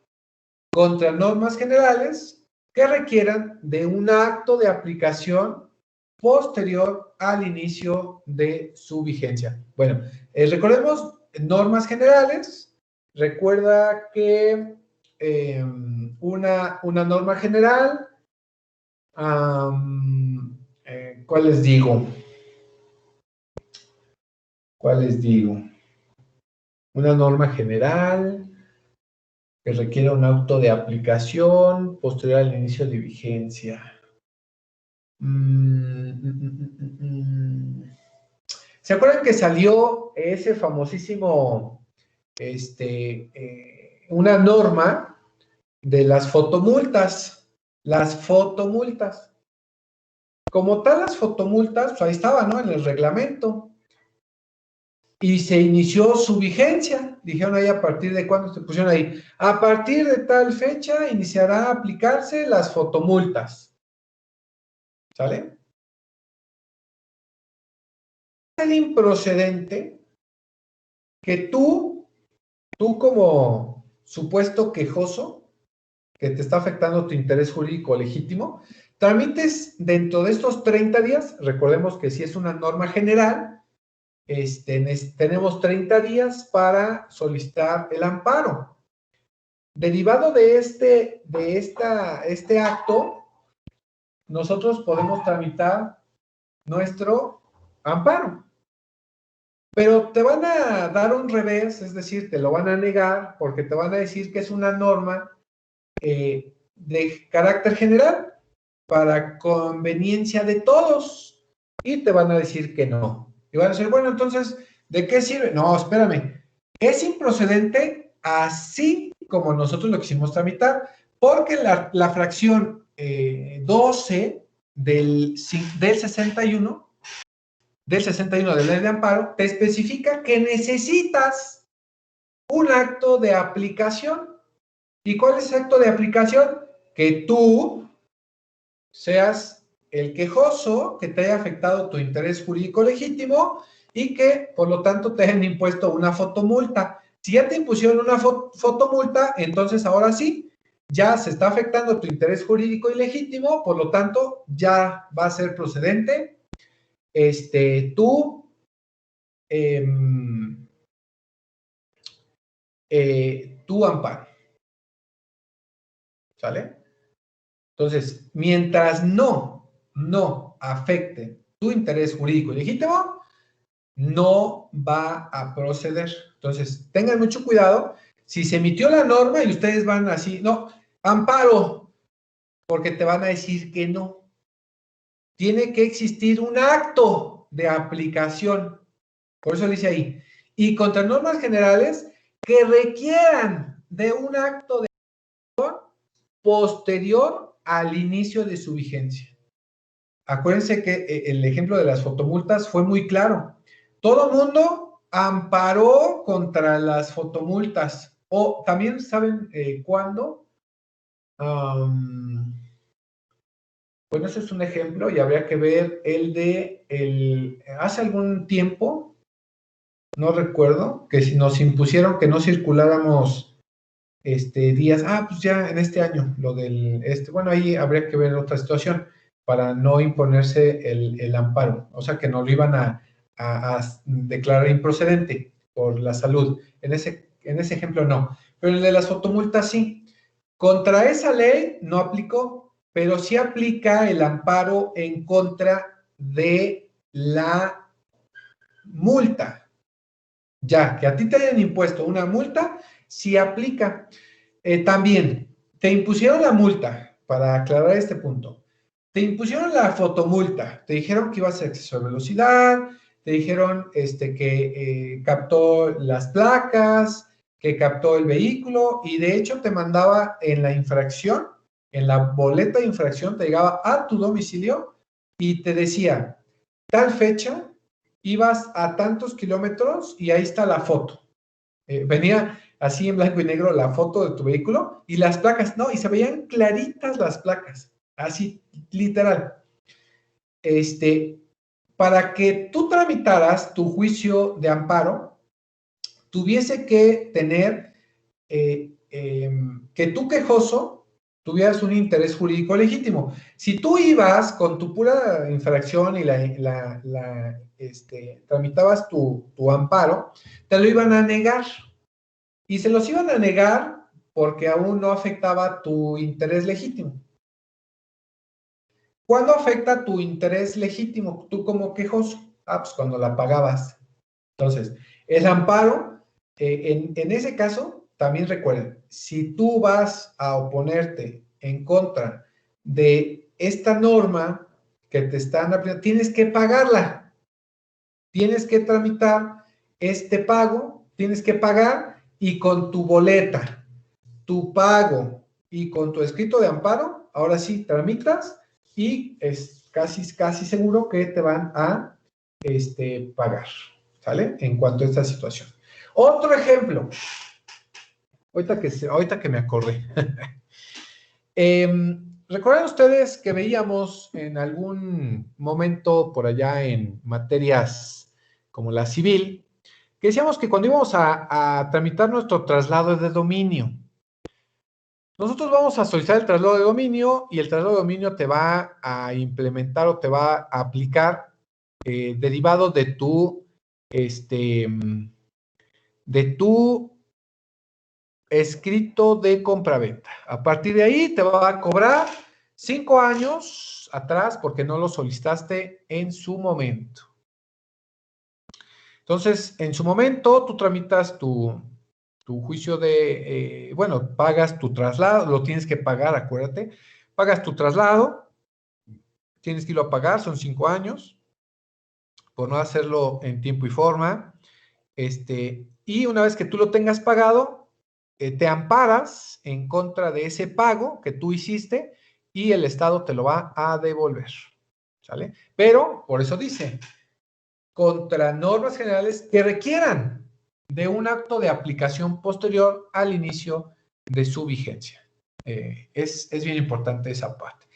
contra normas generales que requieran de un acto de aplicación posterior al inicio de su vigencia. Bueno, recordemos normas generales. Recuerda que una norma general, ¿cuál les digo? Una norma general que requiere un auto de aplicación posterior al inicio de vigencia. ¿Se acuerdan que salió ese famosísimo, una norma de las fotomultas? Las fotomultas. Como tal, las fotomultas, pues ahí estaba, ¿no? En el reglamento. Y se inició su vigencia. Dijeron ahí a partir de cuándo se pusieron ahí. A partir de tal fecha iniciará a aplicarse las fotomultas. ¿Sale? El improcedente que tú como supuesto quejoso, que te está afectando tu interés jurídico legítimo, tramites dentro de estos 30 días, recordemos que si es una norma general, tenemos 30 días para solicitar el amparo. Derivado de este acto, nosotros podemos tramitar nuestro amparo. Pero te van a dar un revés, es decir, te lo van a negar porque te van a decir que es una norma de carácter general para conveniencia de todos y te van a decir que no. Y van a decir, bueno, entonces, ¿de qué sirve? No, espérame, es improcedente así como nosotros lo quisimos tramitar, porque la fracción 12 del 61 de la ley de amparo te especifica que necesitas un acto de aplicación. ¿Y cuál es el acto de aplicación? Que tú seas el quejoso, que te haya afectado tu interés jurídico legítimo y que, por lo tanto, te hayan impuesto una fotomulta. Si ya te impusieron una fotomulta, entonces ahora sí, ya se está afectando tu interés jurídico y legítimo, por lo tanto, ya va a ser procedente tu amparo. ¿Sale? Entonces, mientras no afecte tu interés jurídico y legítimo, no va a proceder. Entonces, tengan mucho cuidado. Si se emitió la norma y ustedes van así, no, amparo, porque te van a decir que no. Tiene que existir un acto de aplicación. Por eso dice ahí. Y contra normas generales que requieran de un acto de posterior al inicio de su vigencia. Acuérdense que el ejemplo de las fotomultas fue muy claro. Todo mundo amparó contra las fotomultas. O también saben cuándo. Bueno, ese es un ejemplo y habría que ver hace algún tiempo, no recuerdo, que si nos impusieron que no circuláramos días, pues ya en este año, bueno, ahí habría que ver otra situación para no imponerse el amparo, o sea que no lo iban a declarar improcedente por la salud. En ese ejemplo no, pero el de las fotomultas sí. Contra esa ley no aplicó, pero sí aplica el amparo en contra de la multa. Ya, que a ti te hayan impuesto una multa, sí aplica. También, te impusieron la multa, para aclarar este punto. Te impusieron la fotomulta, te dijeron que ibas a exceso de velocidad, te dijeron que captó las placas, que captó el vehículo y de hecho te mandaba en la infracción, en la boleta de infracción, te llegaba a tu domicilio y te decía, tal fecha, ibas a tantos kilómetros y ahí está la foto. Venía así en blanco y negro la foto de tu vehículo y las placas, no, y se veían claritas las placas, así, literal. Para que tú tramitaras tu juicio de amparo, tuviese que tener que tu quejoso tuvieras un interés jurídico legítimo. Si tú ibas con tu pura infracción y tramitabas tu amparo, te lo iban a negar. Y se los iban a negar porque aún no afectaba tu interés legítimo. ¿Cuándo afecta tu interés legítimo? Tú como quejoso. Pues cuando la pagabas. Entonces, el amparo, en ese caso, también recuerden, si tú vas a oponerte en contra de esta norma que te están aplicando, tienes que pagarla. Tienes que tramitar este pago, tienes que pagar y con tu boleta, tu pago y con tu escrito de amparo, ahora sí tramitas y es casi seguro que te van a pagar, ¿sale? En cuanto a esta situación. Otro ejemplo, ahorita que me acordé. ¿Recuerdan ustedes que veíamos en algún momento por allá en materias como la civil, que decíamos que cuando íbamos a tramitar nuestro traslado de dominio, nosotros vamos a solicitar el traslado de dominio y el traslado de dominio te va a implementar o te va a aplicar derivado de tu escrito de compraventa. A partir de ahí te va a cobrar 5 años atrás porque no lo solicitaste en su momento. Entonces, en su momento, tú tramitas tu juicio de, bueno, pagas tu traslado, lo tienes que pagar, acuérdate, pagas tu traslado, tienes que irlo a pagar, son 5 años, por no hacerlo en tiempo y forma, y una vez que tú lo tengas pagado, te amparas en contra de ese pago que tú hiciste y el Estado te lo va a devolver, ¿sale? Pero, por eso dice, contra normas generales que requieran de un acto de aplicación posterior al inicio de su vigencia. Es bien importante esa parte.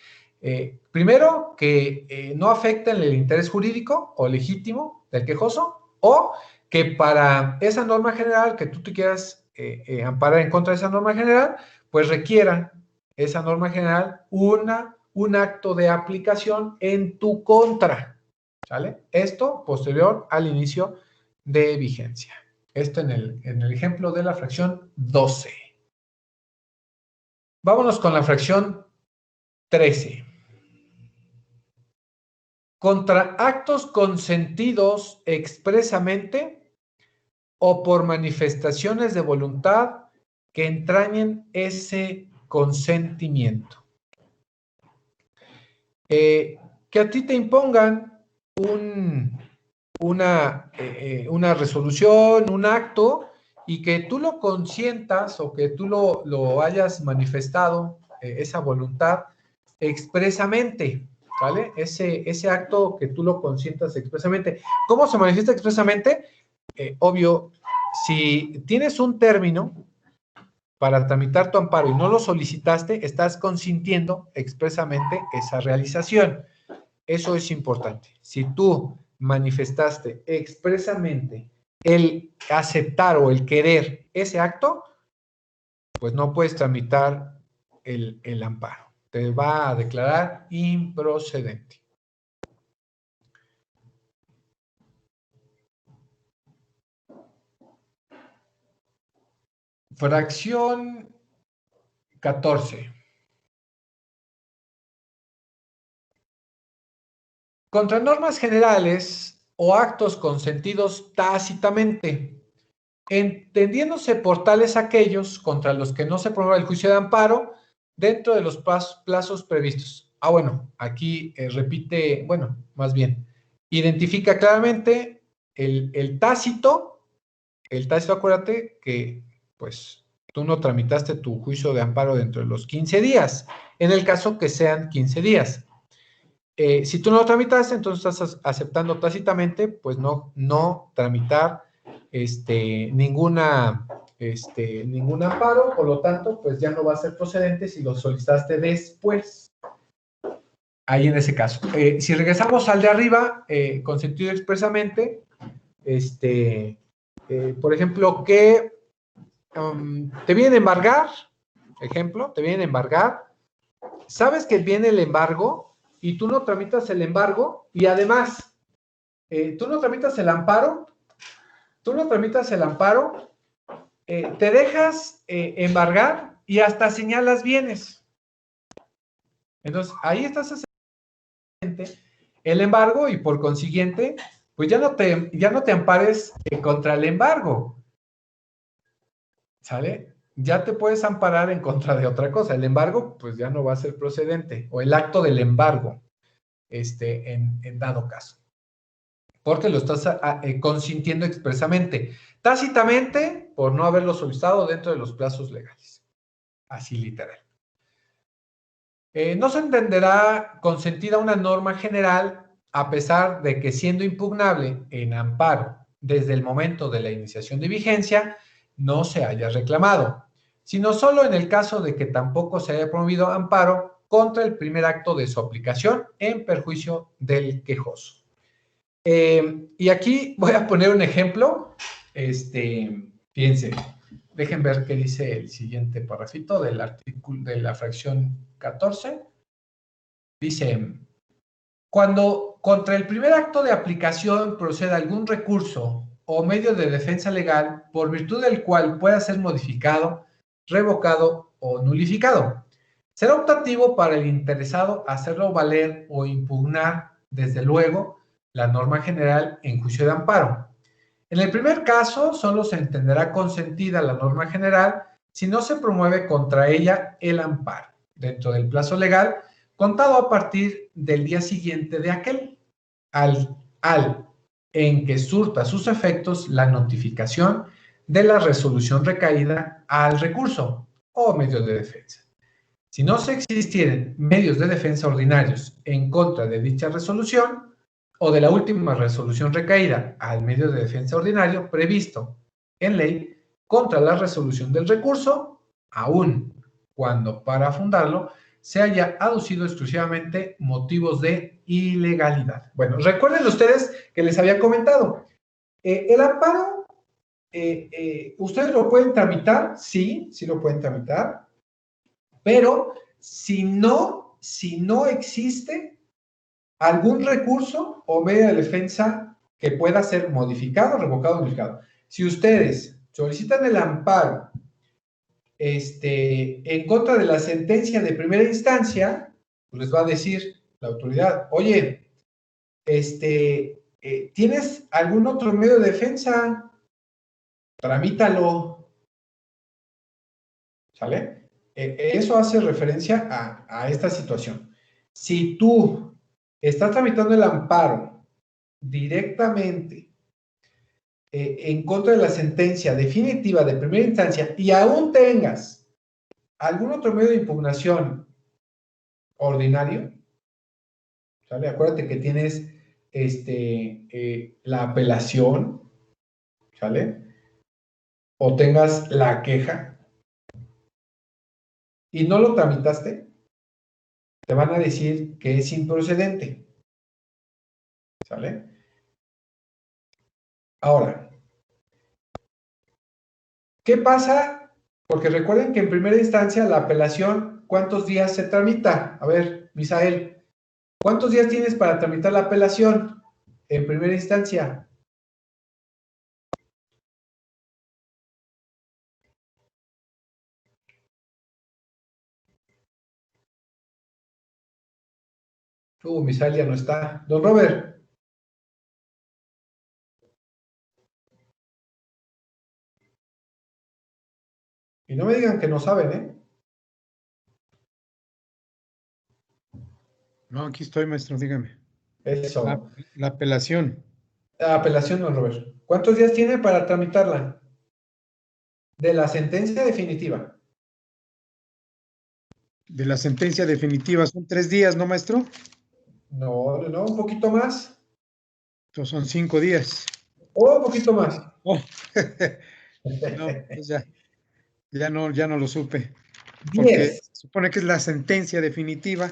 Primero, que no afecten el interés jurídico o legítimo del quejoso, o que para esa norma general que tú te quieras amparar en contra de esa norma general, pues requiera esa norma general un acto de aplicación en tu contra, ¿sale? Esto posterior al inicio de vigencia. Esto en el ejemplo de la fracción 12. Vámonos con la fracción 13. Contra actos consentidos expresamente o por manifestaciones de voluntad que entrañen ese consentimiento. Que a ti te impongan una resolución, un acto, y que tú lo consientas o que tú lo hayas manifestado, esa voluntad, expresamente, ¿vale? Ese acto que tú lo consientas expresamente. ¿Cómo se manifiesta expresamente? Obvio, si tienes un término para tramitar tu amparo y no lo solicitaste, estás consintiendo expresamente esa realización. Eso es importante. Si tú manifestaste expresamente el aceptar o el querer ese acto, pues no puedes tramitar el amparo. Te va a declarar improcedente. Fracción 14. Contra normas generales o actos consentidos tácitamente, entendiéndose por tales aquellos contra los que no se promueva el juicio de amparo dentro de los plazos previstos. Bueno, aquí repite, bueno, más bien, identifica claramente el tácito. El tácito, acuérdate que, pues, tú no tramitaste tu juicio de amparo dentro de los 15 días, en el caso que sean 15 días. Si tú no lo tramitaste, entonces estás aceptando tácitamente, pues no tramitar ningún amparo, por lo tanto, pues ya no va a ser procedente si lo solicitaste después. Ahí en ese caso. Si regresamos al de arriba, consentido expresamente, por ejemplo, que te vienen a embargar, te vienen a embargar, sabes que viene el embargo y tú no tramitas el embargo y además tú no tramitas el amparo, te dejas embargar y hasta señalas bienes. Entonces, ahí estás haciendo el embargo y por consiguiente, pues ya no te ampares contra el embargo. ¿Sale? Ya te puedes amparar en contra de otra cosa. El embargo, pues ya no va a ser procedente. O el acto del embargo, en dado caso. Porque lo estás consintiendo expresamente. Tácitamente, por no haberlo solicitado dentro de los plazos legales. Así literal. No se entenderá consentida una norma general a pesar de que siendo impugnable en amparo desde el momento de la iniciación de vigencia, no se haya reclamado, sino solo en el caso de que tampoco se haya promovido amparo contra el primer acto de su aplicación en perjuicio del quejoso. Y aquí voy a poner un ejemplo. Fíjense, dejen ver qué dice el siguiente parrafito del artículo de la fracción 14. Dice, cuando contra el primer acto de aplicación proceda algún recurso o medio de defensa legal por virtud del cual pueda ser modificado, revocado o nulificado, Será optativo para el interesado hacerlo valer o impugnar, desde luego, la norma general en juicio de amparo. En el primer caso, solo se entenderá consentida la norma general si no se promueve contra ella el amparo, dentro del plazo legal, contado a partir del día siguiente de aquel, al en que surta sus efectos la notificación de la resolución recaída al recurso o medio de defensa. Si no se existieren medios de defensa ordinarios en contra de dicha resolución o de la última resolución recaída al medio de defensa ordinario previsto en ley contra la resolución del recurso, aun cuando para fundarlo se haya aducido exclusivamente motivos de ilegalidad. Bueno, recuerden ustedes que les había comentado, el amparo, ustedes lo pueden tramitar, sí lo pueden tramitar, pero si no existe algún recurso o medio de defensa que pueda ser modificado, revocado o modificado. Si ustedes solicitan el amparo en contra de la sentencia de primera instancia, pues les va a decir la autoridad, oye, ¿tienes algún otro medio de defensa? Tramítalo. ¿Sale? Eso hace referencia a esta situación. Si tú estás tramitando el amparo directamente en contra de la sentencia definitiva de primera instancia y aún tengas algún otro medio de impugnación ordinario, ¿sale? Acuérdate que tienes la apelación, ¿sale? O tengas la queja y no lo tramitaste, te van a decir que es improcedente, ¿sale? Ahora, ¿qué pasa? Porque recuerden que en primera instancia la apelación, ¿cuántos días se tramita? A ver, Misael, ¿cuántos días tienes para tramitar la apelación en primera instancia? Misael ya no está. Don Robert. Y no me digan que no saben, ¿eh? No, aquí estoy, maestro, dígame. Eso. La apelación. La apelación, don Robert. ¿Cuántos días tiene para tramitarla? De la sentencia definitiva. De la sentencia definitiva, son 3 días, ¿no, maestro? No, un poquito más. Entonces son 5 días. O un poquito más. Oh. No, pues ya no lo supe. 10. Porque se supone que es la sentencia definitiva,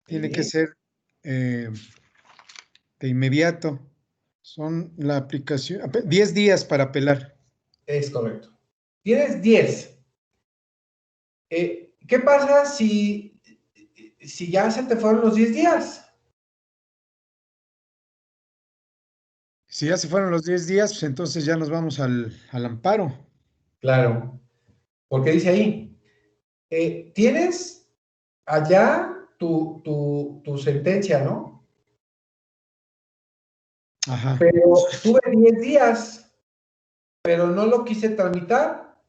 tiene que ser de inmediato. Son la aplicación, 10 días para apelar. Es correcto. Tienes 10. ¿Qué pasa si ya se te fueron los 10 días? Si ya se fueron los 10 días, pues entonces ya nos vamos al amparo. Claro, porque dice ahí, tienes allá tu sentencia, ¿no? Ajá. Pero tuve 10 días, pero no lo quise tramitar,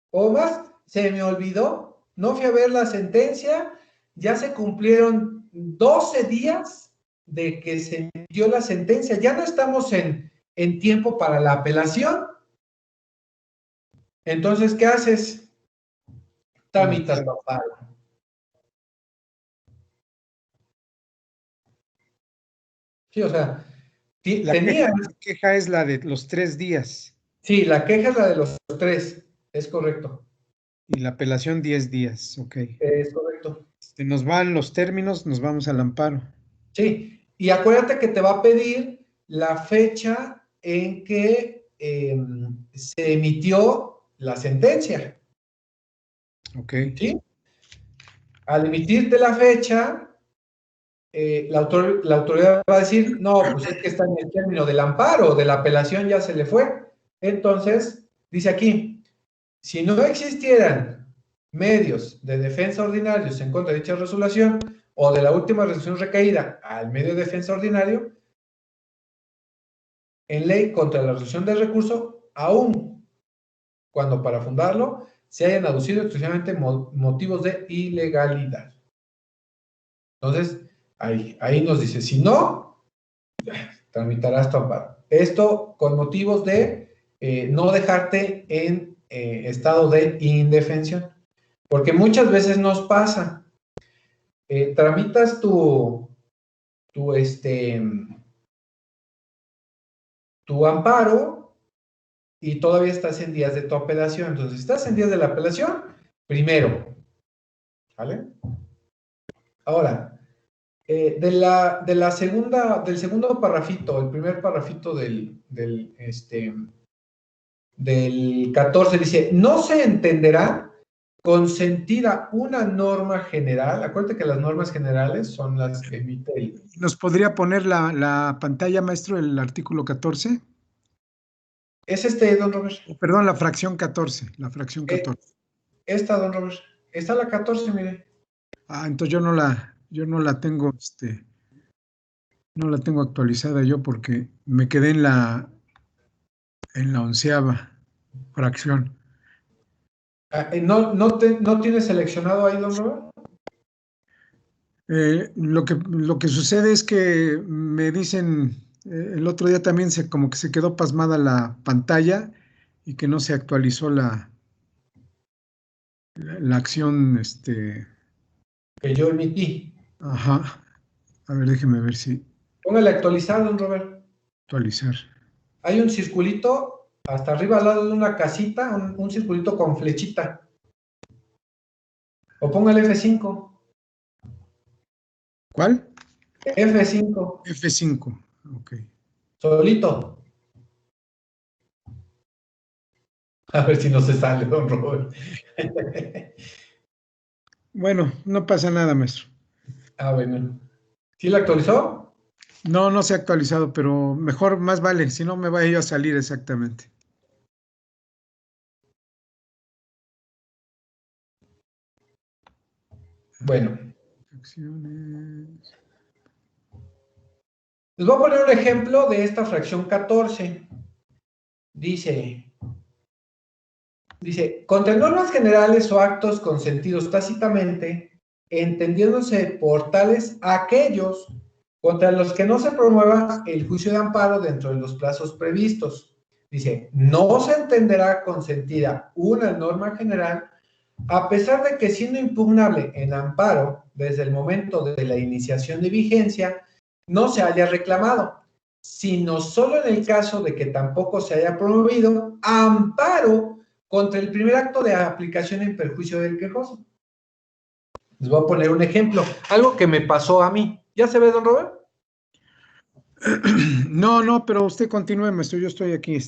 o más, se me olvidó, no fui a ver la sentencia, ya se cumplieron 12 días de que se dio la sentencia, ya no estamos en tiempo para la apelación. Entonces, ¿qué haces? Tramitas tu amparo. Sí, o sea, La queja es la de los 3 días. Sí, la queja es la de los 3, es correcto. Y la apelación 10 días, ok. Es correcto. Si nos van los términos, nos vamos al amparo. Sí, y acuérdate que te va a pedir la fecha en que se emitió la sentencia. Ok. ¿Sí? Al emitirte la fecha, la autoridad va a decir, no, pues es que está en el término del amparo, de la apelación ya se le fue. Entonces, dice aquí, si no existieran medios de defensa ordinarios en contra de dicha resolución o de la última resolución recaída al medio de defensa ordinario en ley contra la resolución del recurso, aun cuando para fundarlo se hayan aducido exclusivamente motivos de ilegalidad. Entonces, ahí nos dice, si no, tramitarás tu amparo. Esto con motivos de no dejarte en estado de indefensión. Porque muchas veces nos pasa, tramitas tu amparo y todavía estás en días de tu apelación. Entonces, si estás en días de la apelación, primero, ¿vale? Ahora, del segundo parrafito, el primer parrafito del 14 dice, no se entenderá consentida una norma general. Acuérdate que las normas generales son las que emite el... ¿Nos podría poner la pantalla, maestro, el artículo 14? Es don Robert. Perdón, la fracción 14, la fracción 14. Esta, don Robert. Está la 14, mire. Entonces yo no la tengo, no la tengo actualizada yo porque me quedé en la 11ª fracción. ¿No tiene seleccionado ahí, don Robert? Lo que sucede es que me dicen, el otro día también como que se quedó pasmada la pantalla y que no se actualizó la acción, Que yo emití. Ajá. A ver, déjeme ver si Póngale actualizar, don Robert. actualizar. Hay un circulito hasta arriba al lado de una casita, un circulito con flechita. O póngale F5. ¿Cuál? F5. F5, ok. Solito. A ver si no se sale, don Robert. Bueno, no pasa nada, maestro. Bueno. ¿Sí la actualizó? No, no se ha actualizado, pero mejor, más vale, si no me vaya yo a salir exactamente. Bueno. Fracciones. Les voy a poner un ejemplo de esta fracción 14. Dice, contra normas generales o actos consentidos tácitamente, entendiéndose por tales aquellos contra los que no se promueva el juicio de amparo dentro de los plazos previstos. Dice, no se entenderá consentida una norma general a pesar de que siendo impugnable en amparo desde el momento de la iniciación de vigencia, no se haya reclamado, sino solo en el caso de que tampoco se haya promovido amparo contra el primer acto de aplicación en perjuicio del quejoso. Les voy a poner un ejemplo, algo que me pasó a mí. ¿Ya se ve, don Robert? No, pero usted continúe, maestro, yo estoy aquí,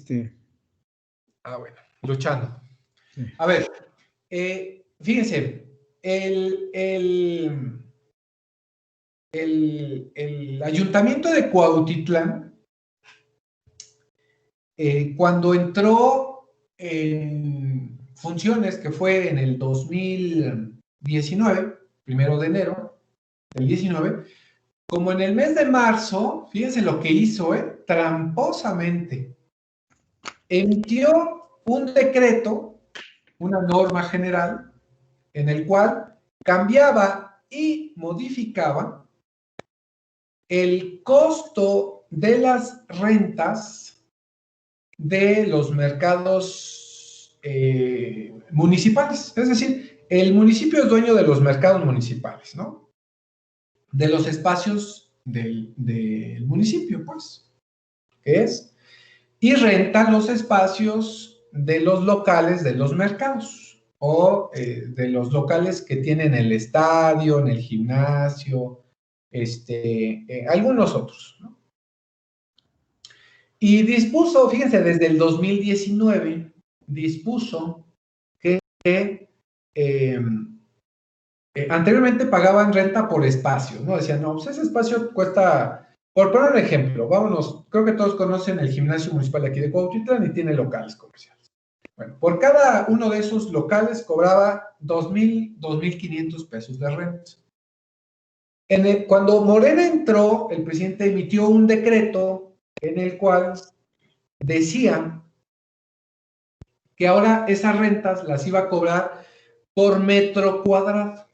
bueno, luchando. Sí. A ver, fíjense, el ayuntamiento de Cuautitlán, cuando entró en funciones, que fue en el 2019, 1 de enero del 19, como en el mes de marzo, fíjense lo que hizo, tramposamente, emitió un decreto, una norma general, en el cual cambiaba y modificaba el costo de las rentas de los mercados municipales. Es decir, el municipio es dueño de los mercados municipales, ¿no? De los espacios del municipio, pues, ¿qué es? Y renta los espacios de los locales de los mercados o de los locales que tienen el estadio, en el gimnasio, algunos otros, ¿no? Y dispuso, fíjense, desde el 2019, dispuso que anteriormente pagaban renta por espacio, ¿no? Decían, no, pues ese espacio cuesta, por poner un ejemplo, vámonos, creo que todos conocen el gimnasio municipal de aquí de Cuautitlán y tiene locales comerciales. Bueno, por cada uno de esos locales cobraba 2,000, 2,500 pesos de renta. Cuando Morena entró, el presidente emitió un decreto en el cual decía que ahora esas rentas las iba a cobrar por metro cuadrado.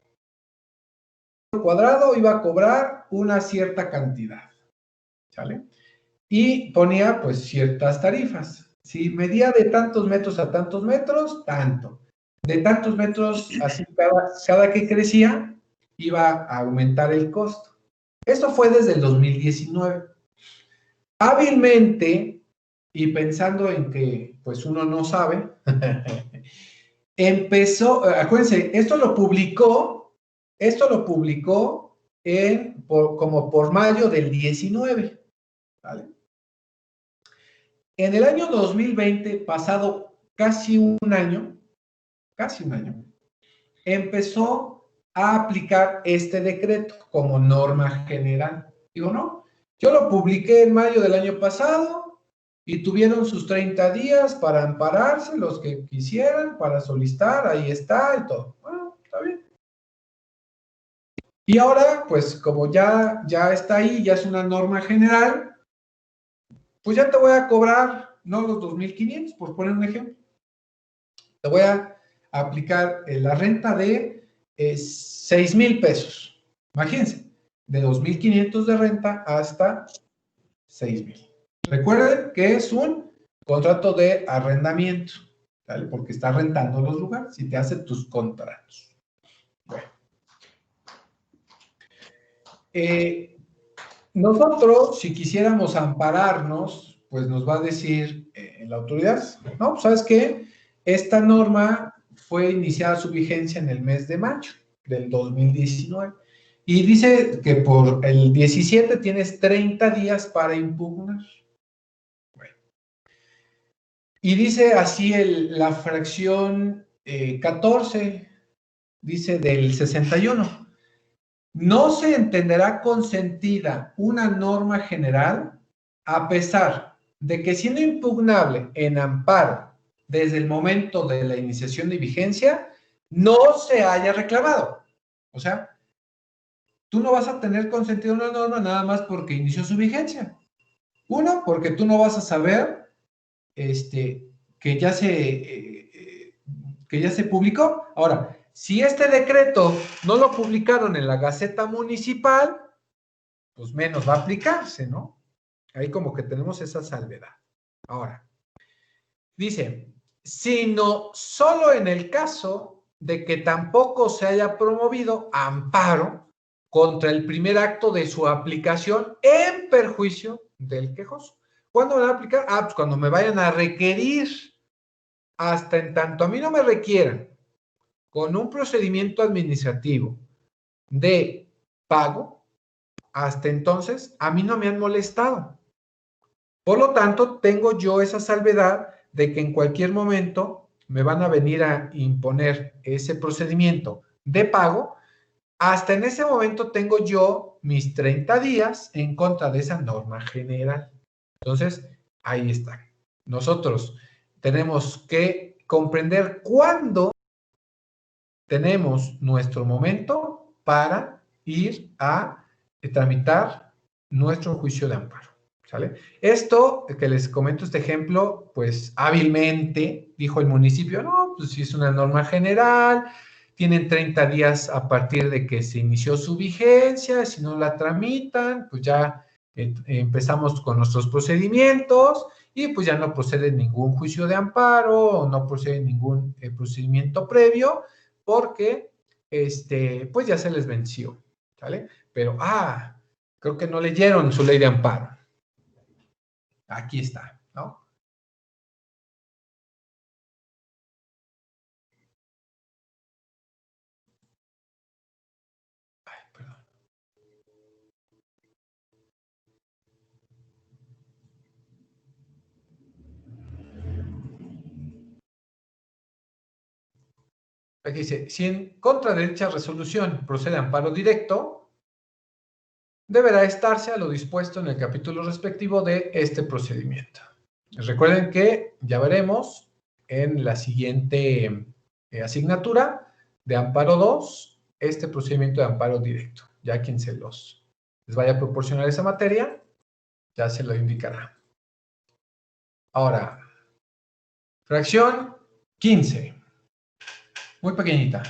Por cuadrado iba a cobrar una cierta cantidad, ¿sale? Y ponía pues ciertas tarifas. Si medía de tantos metros a tantos metros, tanto. De tantos metros, así cada que crecía, iba a aumentar el costo. Esto fue desde el 2019. Hábilmente, y pensando en que pues uno no sabe, empezó, acuérdense, esto lo publicó como por mayo del 19, ¿vale? En el año 2020, pasado casi un año, empezó a aplicar este decreto como norma general. Digo, no, yo lo publiqué en mayo del año pasado y tuvieron sus 30 días para ampararse los que quisieran, para solicitar, ahí está y todo. Bueno, está bien. Y ahora, pues como ya está ahí, ya es una norma general, pues ya te voy a cobrar, no los 2,500, por poner un ejemplo. Te voy a aplicar la renta de 6,000 pesos. Imagínense, de 2,500 de renta hasta 6,000. Recuerden que es un contrato de arrendamiento, ¿vale? Porque está rentando los lugares y te hace tus contratos. Bueno. Nosotros, si quisiéramos ampararnos, pues nos va a decir la autoridad, no, pues ¿sabes qué? Esta norma fue iniciada su vigencia en el mes de mayo del 2019 y dice que por el 17 tienes 30 días para impugnar. Bueno. Y dice así la fracción 14, dice del 61. No se entenderá consentida una norma general a pesar de que siendo impugnable en amparo desde el momento de la iniciación de vigencia, no se haya reclamado. O sea, tú no vas a tener consentida una norma nada más porque inició su vigencia. Uno, porque tú no vas a saber que ya se publicó. Ahora, si este decreto no lo publicaron en la Gaceta Municipal, pues menos va a aplicarse, ¿no? Ahí como que tenemos esa salvedad. Ahora, dice, sino solo en el caso de que tampoco se haya promovido amparo contra el primer acto de su aplicación en perjuicio del quejoso. ¿Cuándo me van a aplicar? Pues cuando me vayan a requerir. Hasta en tanto a mí no me requieran con un procedimiento administrativo de pago, hasta entonces a mí no me han molestado. Por lo tanto, tengo yo esa salvedad de que en cualquier momento me van a venir a imponer ese procedimiento de pago. Hasta en ese momento tengo yo mis 30 días en contra de esa norma general. Entonces, ahí está. Nosotros tenemos que comprender cuándo tenemos nuestro momento para ir a tramitar nuestro juicio de amparo, ¿sale? Esto que les comento, este ejemplo, pues hábilmente dijo el municipio, no, pues si es una norma general, tienen 30 días a partir de que se inició su vigencia, si no la tramitan, pues ya empezamos con nuestros procedimientos y pues ya no procede ningún juicio de amparo o no procede ningún procedimiento previo porque pues ya se les venció, ¿sale? Pero, creo que no leyeron su ley de amparo. Aquí está, ¿no? Ay, perdón. Aquí dice, si en contra de dicha resolución procede amparo directo, deberá estarse a lo dispuesto en el capítulo respectivo de este procedimiento. Recuerden que ya veremos en la siguiente asignatura de amparo 2, este procedimiento de amparo directo. Ya quien les vaya a proporcionar esa materia, ya se lo indicará. Ahora, fracción 15, muy pequeñita.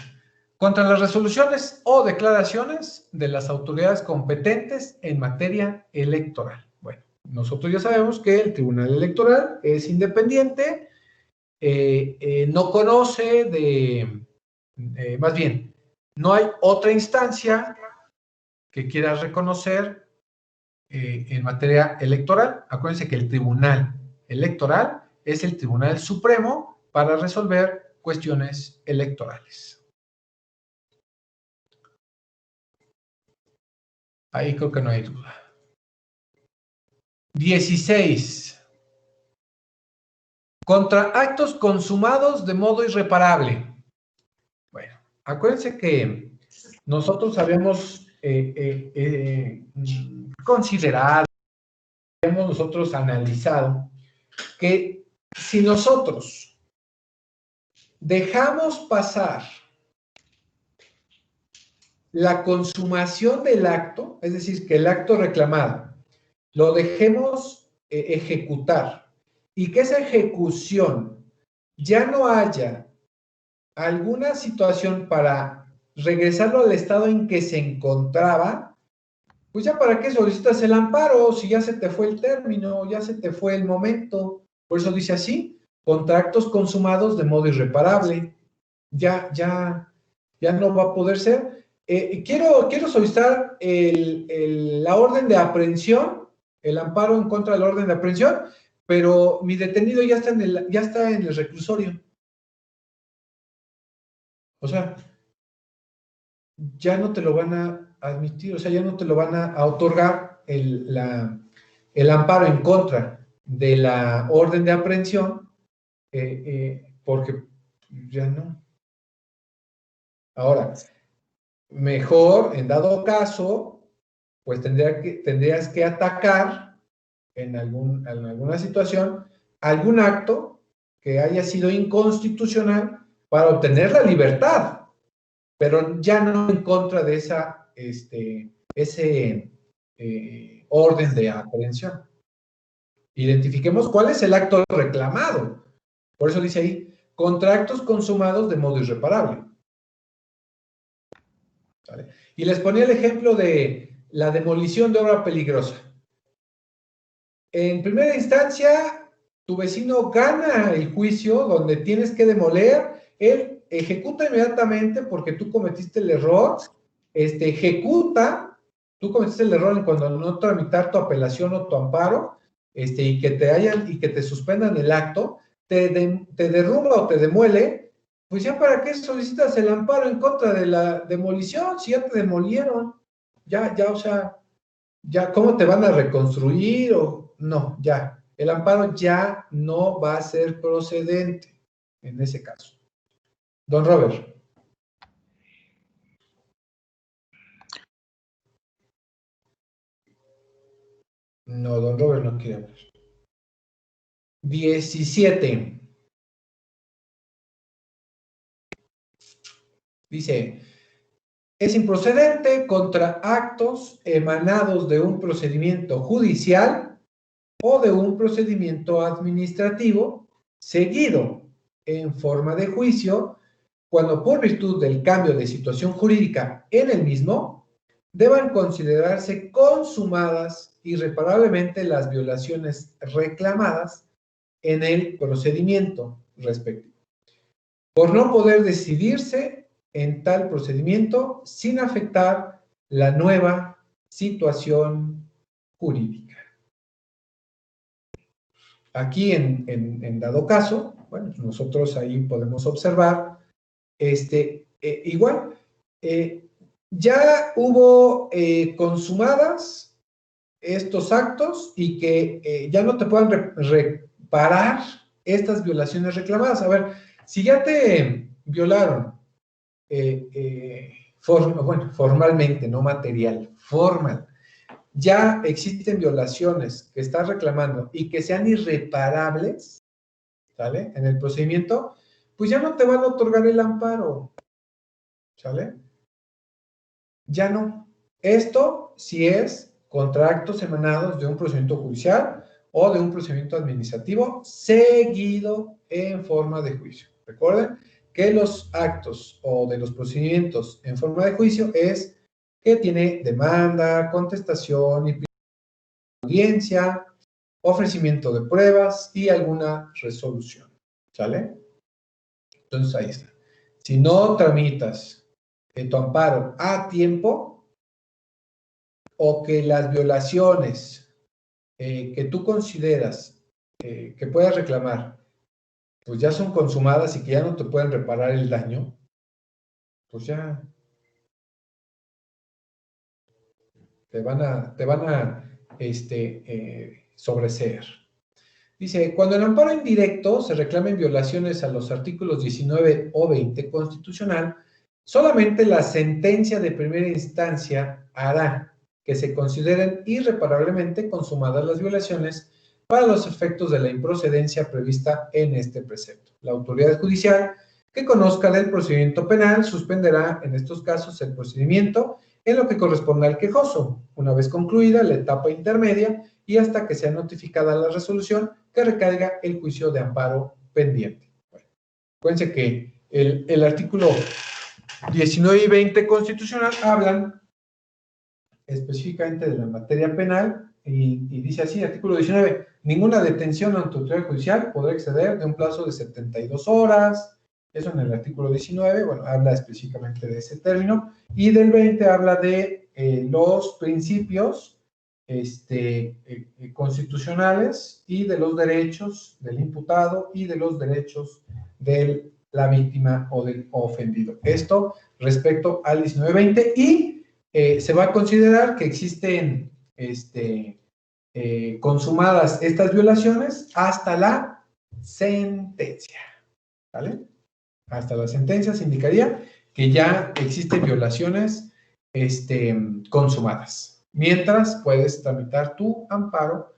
Contra las resoluciones o declaraciones de las autoridades competentes en materia electoral. Bueno, nosotros ya sabemos que el Tribunal Electoral es independiente, no conoce más bien, no hay otra instancia que quiera reconocer en materia electoral. Acuérdense que el Tribunal Electoral es el Tribunal Supremo para resolver cuestiones electorales. Ahí creo que no hay duda. 16. Contra actos consumados de modo irreparable. Bueno, acuérdense que nosotros habíamos considerado, habíamos nosotros analizado que si nosotros dejamos pasar la consumación del acto, es decir, que el acto reclamado lo dejemos ejecutar y que esa ejecución ya no haya alguna situación para regresarlo al estado en que se encontraba, pues ya para qué solicitas el amparo si ya se te fue el término, ya se te fue el momento. Por eso dice así, contra actos consumados de modo irreparable. Ya no va a poder ser. Quiero solicitar la orden de aprehensión, el amparo en contra de la orden de aprehensión, pero mi detenido ya está en el reclusorio. O sea, ya no te lo van a admitir, o sea, ya no te lo van a otorgar el amparo en contra de la orden de aprehensión, porque ya no. Ahora, mejor, en dado caso, pues tendrías que atacar en alguna situación algún acto que haya sido inconstitucional para obtener la libertad, pero ya no en contra de ese orden de aprehensión. Identifiquemos cuál es el acto reclamado. Por eso dice ahí, contra actos consumados de modo irreparable. ¿Vale? Y les ponía el ejemplo de la demolición de obra peligrosa. En primera instancia, tu vecino gana el juicio donde tienes que demoler, él ejecuta inmediatamente porque tú cometiste el error, tú cometiste el error en cuando no tramitar tu apelación o tu amparo, y que te suspendan el acto, te derrumba o te demuele, pues ya para qué solicitas el amparo en contra de la demolición, si ya te demolieron, o sea, ya cómo te van a reconstruir o no, ya, el amparo ya no va a ser procedente en ese caso. Don Robert. No, don Robert no quiere hablar. 17. Dice, es improcedente contra actos emanados de un procedimiento judicial o de un procedimiento administrativo seguido en forma de juicio cuando por virtud del cambio de situación jurídica en el mismo deban considerarse consumadas irreparablemente las violaciones reclamadas en el procedimiento respectivo, por no poder decidirse en tal procedimiento sin afectar la nueva situación jurídica. Aquí, en dado caso, bueno, nosotros ahí podemos observar, igual, ya hubo consumadas estos actos y que ya no te puedan reparar estas violaciones reclamadas. A ver, si ya te violaron, formalmente, no material, formal, ya existen violaciones que estás reclamando y que sean irreparables, ¿sale? En el procedimiento, pues ya no te van a otorgar el amparo, ¿sale? Ya no. Esto si es contra actos emanados de un procedimiento judicial o de un procedimiento administrativo seguido en forma de juicio. Recuerden que los actos o de los procedimientos en forma de juicio es que tiene demanda, contestación y audiencia, ofrecimiento de pruebas y alguna resolución. ¿Sale? Entonces ahí está. Si no tramitas tu amparo a tiempo o que las violaciones que tú consideras que puedas reclamar pues ya son consumadas y que ya no te pueden reparar el daño, pues ya te van a sobreseer. Dice, cuando el amparo indirecto se reclamen violaciones a los artículos 19 o 20 constitucional, solamente la sentencia de primera instancia hará que se consideren irreparablemente consumadas las violaciones para los efectos de la improcedencia prevista en este precepto. La autoridad judicial que conozca del procedimiento penal suspenderá en estos casos el procedimiento en lo que corresponde al quejoso, una vez concluida la etapa intermedia y hasta que sea notificada la resolución que recaiga el juicio de amparo pendiente. Bueno, acuérdense que el artículo 19 y 20 constitucional hablan específicamente de la materia penal y dice así, artículo 19, ninguna detención ante autoridad judicial podrá exceder de un plazo de 72 horas, eso en el artículo 19, bueno, habla específicamente de ese término, y del 20 habla de los principios constitucionales y de los derechos del imputado y de los derechos de la víctima o del ofendido. Esto respecto al 19-20 y se va a considerar que existen consumadas estas violaciones hasta la sentencia, ¿vale? Hasta la sentencia se indicaría que ya existen violaciones consumadas. Mientras puedes tramitar tu amparo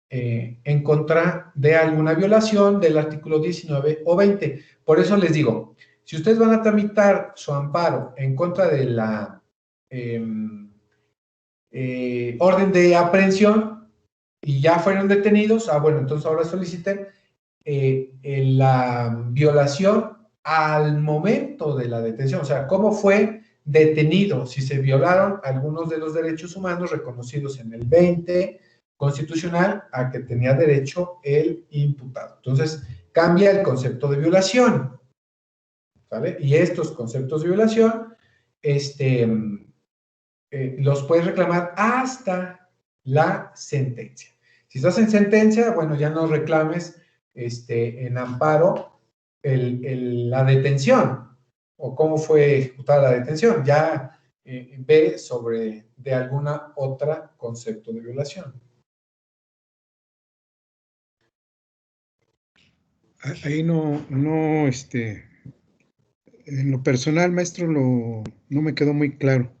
en contra de alguna violación del artículo 19 o 20. Por eso les digo, si ustedes van a tramitar su amparo en contra de la orden de aprehensión y ya fueron detenidos, bueno, entonces ahora soliciten la violación al momento de la detención, o sea, cómo fue detenido, si se violaron algunos de los derechos humanos reconocidos en el 20 constitucional a que tenía derecho el imputado. Entonces, cambia el concepto de violación, ¿vale? Y estos conceptos de violación, los puedes reclamar hasta la sentencia. Si estás en sentencia, bueno, ya no reclames en amparo la detención o cómo fue ejecutada la detención. Ya ve sobre de alguna otra concepto de violación. Ahí no, en lo personal, maestro, no me quedó muy claro.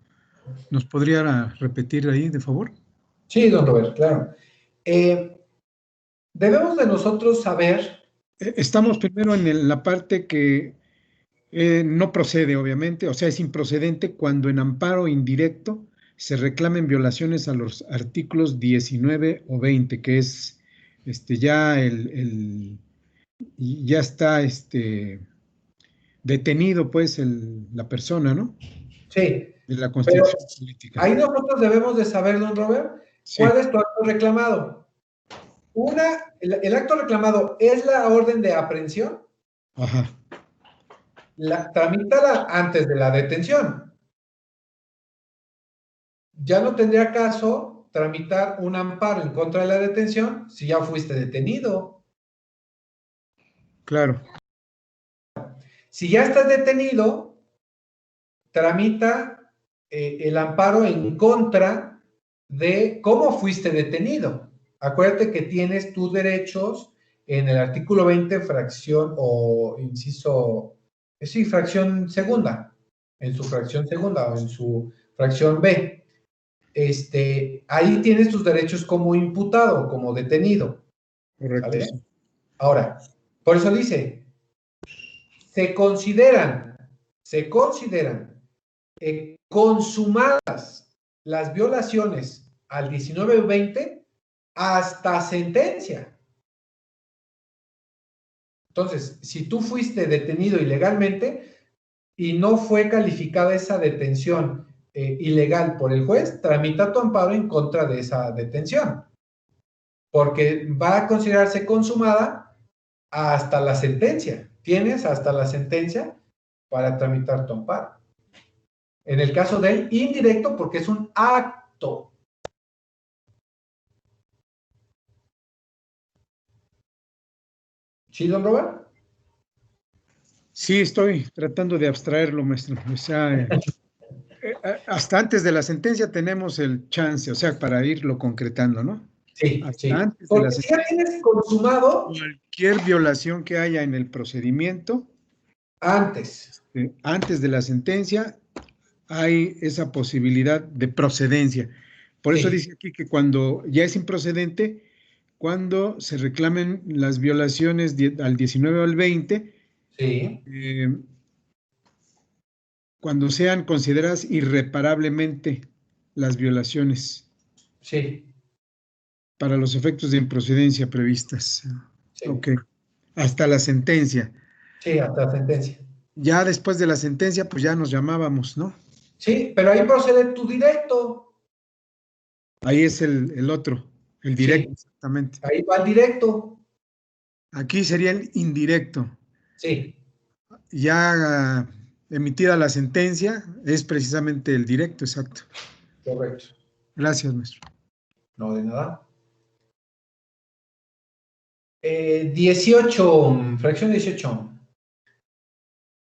¿Nos podría repetir ahí, de favor? Sí, don Robert, claro. Debemos de nosotros saber... Estamos primero en la parte que no procede, obviamente, o sea, es improcedente cuando en amparo indirecto se reclamen violaciones a los artículos 19 o 20, que es ya ya está detenido, pues, la persona, ¿no? Sí. De la Constitución política. Ahí nosotros debemos de saber, don Robert, sí, cuál es tu acto reclamado. El acto reclamado es la orden de aprehensión. Ajá. Tramítala antes de la detención. Ya no tendría caso tramitar un amparo en contra de la detención si ya fuiste detenido. Claro. Si ya estás detenido, tramita el amparo en contra de cómo fuiste detenido. Acuérdate que tienes tus derechos en el artículo 20, fracción o inciso, sí, fracción segunda, en su fracción segunda o en su fracción B. Ahí tienes tus derechos como imputado, como detenido. Correcto. ¿Vale? Sí. Ahora, Por eso dice, se consideran consumadas las violaciones al 19-20 hasta sentencia. Entonces, si tú fuiste detenido ilegalmente y no fue calificada esa detención ilegal por el juez, tramita tu amparo en contra de esa detención, porque va a considerarse consumada hasta la sentencia. Tienes hasta la sentencia para tramitar tu amparo. En el caso del indirecto, porque es un acto. ¿Sí, don Robert? Sí, estoy tratando de abstraerlo, maestro. O sea, hasta antes de la sentencia tenemos el chance, o sea, para irlo concretando, ¿no? Sí, Hasta sí. antes de la Porque si ya sentencia, tienes consumado, cualquier violación que haya en el procedimiento, antes. antes de la sentencia, hay esa posibilidad de procedencia. Por eso Sí, dice aquí que cuando ya es improcedente, cuando se reclamen las violaciones al 19 o al 20, sí, eh, cuando sean consideradas irreparablemente las violaciones sí, para los efectos de improcedencia previstas. sí. Ok, hasta la sentencia. Sí, hasta la sentencia. Ya después de la sentencia, pues ya nos llamábamos, ¿no? Sí, pero ahí procede tu directo. Ahí es el otro, el directo, Sí, exactamente. ahí va el directo. Aquí sería el indirecto. Sí, Ya emitida la sentencia, es precisamente el directo, exacto. correcto. Gracias, maestro. No de nada. 18, fracción 18.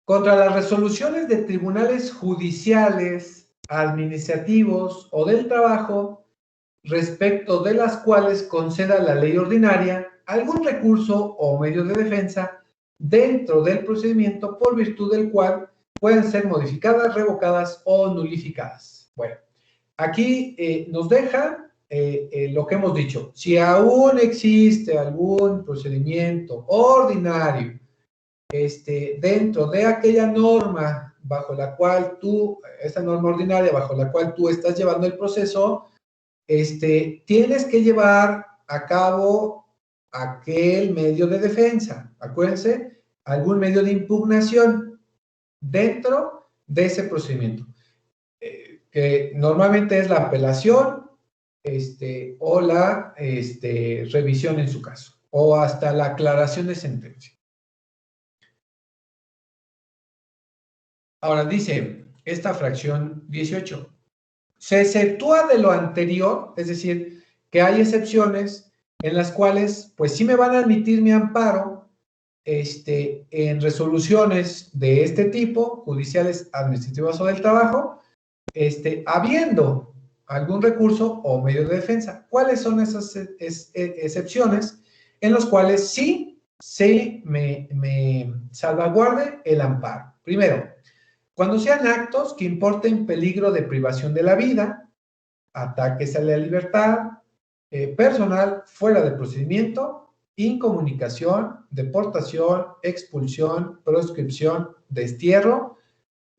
Contra las resoluciones de tribunales judiciales, administrativos o del trabajo, respecto de las cuales conceda la ley ordinaria algún recurso o medio de defensa dentro del procedimiento por virtud del cual pueden ser modificadas, revocadas o nulificadas. Bueno, aquí nos deja lo que hemos dicho. Si aún existe algún procedimiento ordinario dentro de aquella norma bajo la cual esta norma ordinaria bajo la cual tú estás llevando el proceso, tienes que llevar a cabo aquel medio de defensa. Acuérdense, algún medio de impugnación dentro de ese procedimiento, que normalmente es la apelación o la revisión en su caso, o hasta la aclaración de sentencia. Ahora dice esta fracción 18. Se exceptúa de lo anterior, es decir, que hay excepciones en las cuales, pues sí me van a admitir mi amparo en resoluciones de este tipo, judiciales, administrativas o del trabajo, habiendo algún recurso o medio de defensa. ¿Cuáles son esas excepciones en las cuales sí se me salvaguarde el amparo? Primero, cuando sean actos que importen peligro de privación de la vida, ataques a la libertad personal fuera del procedimiento, incomunicación, deportación, expulsión, proscripción, destierro,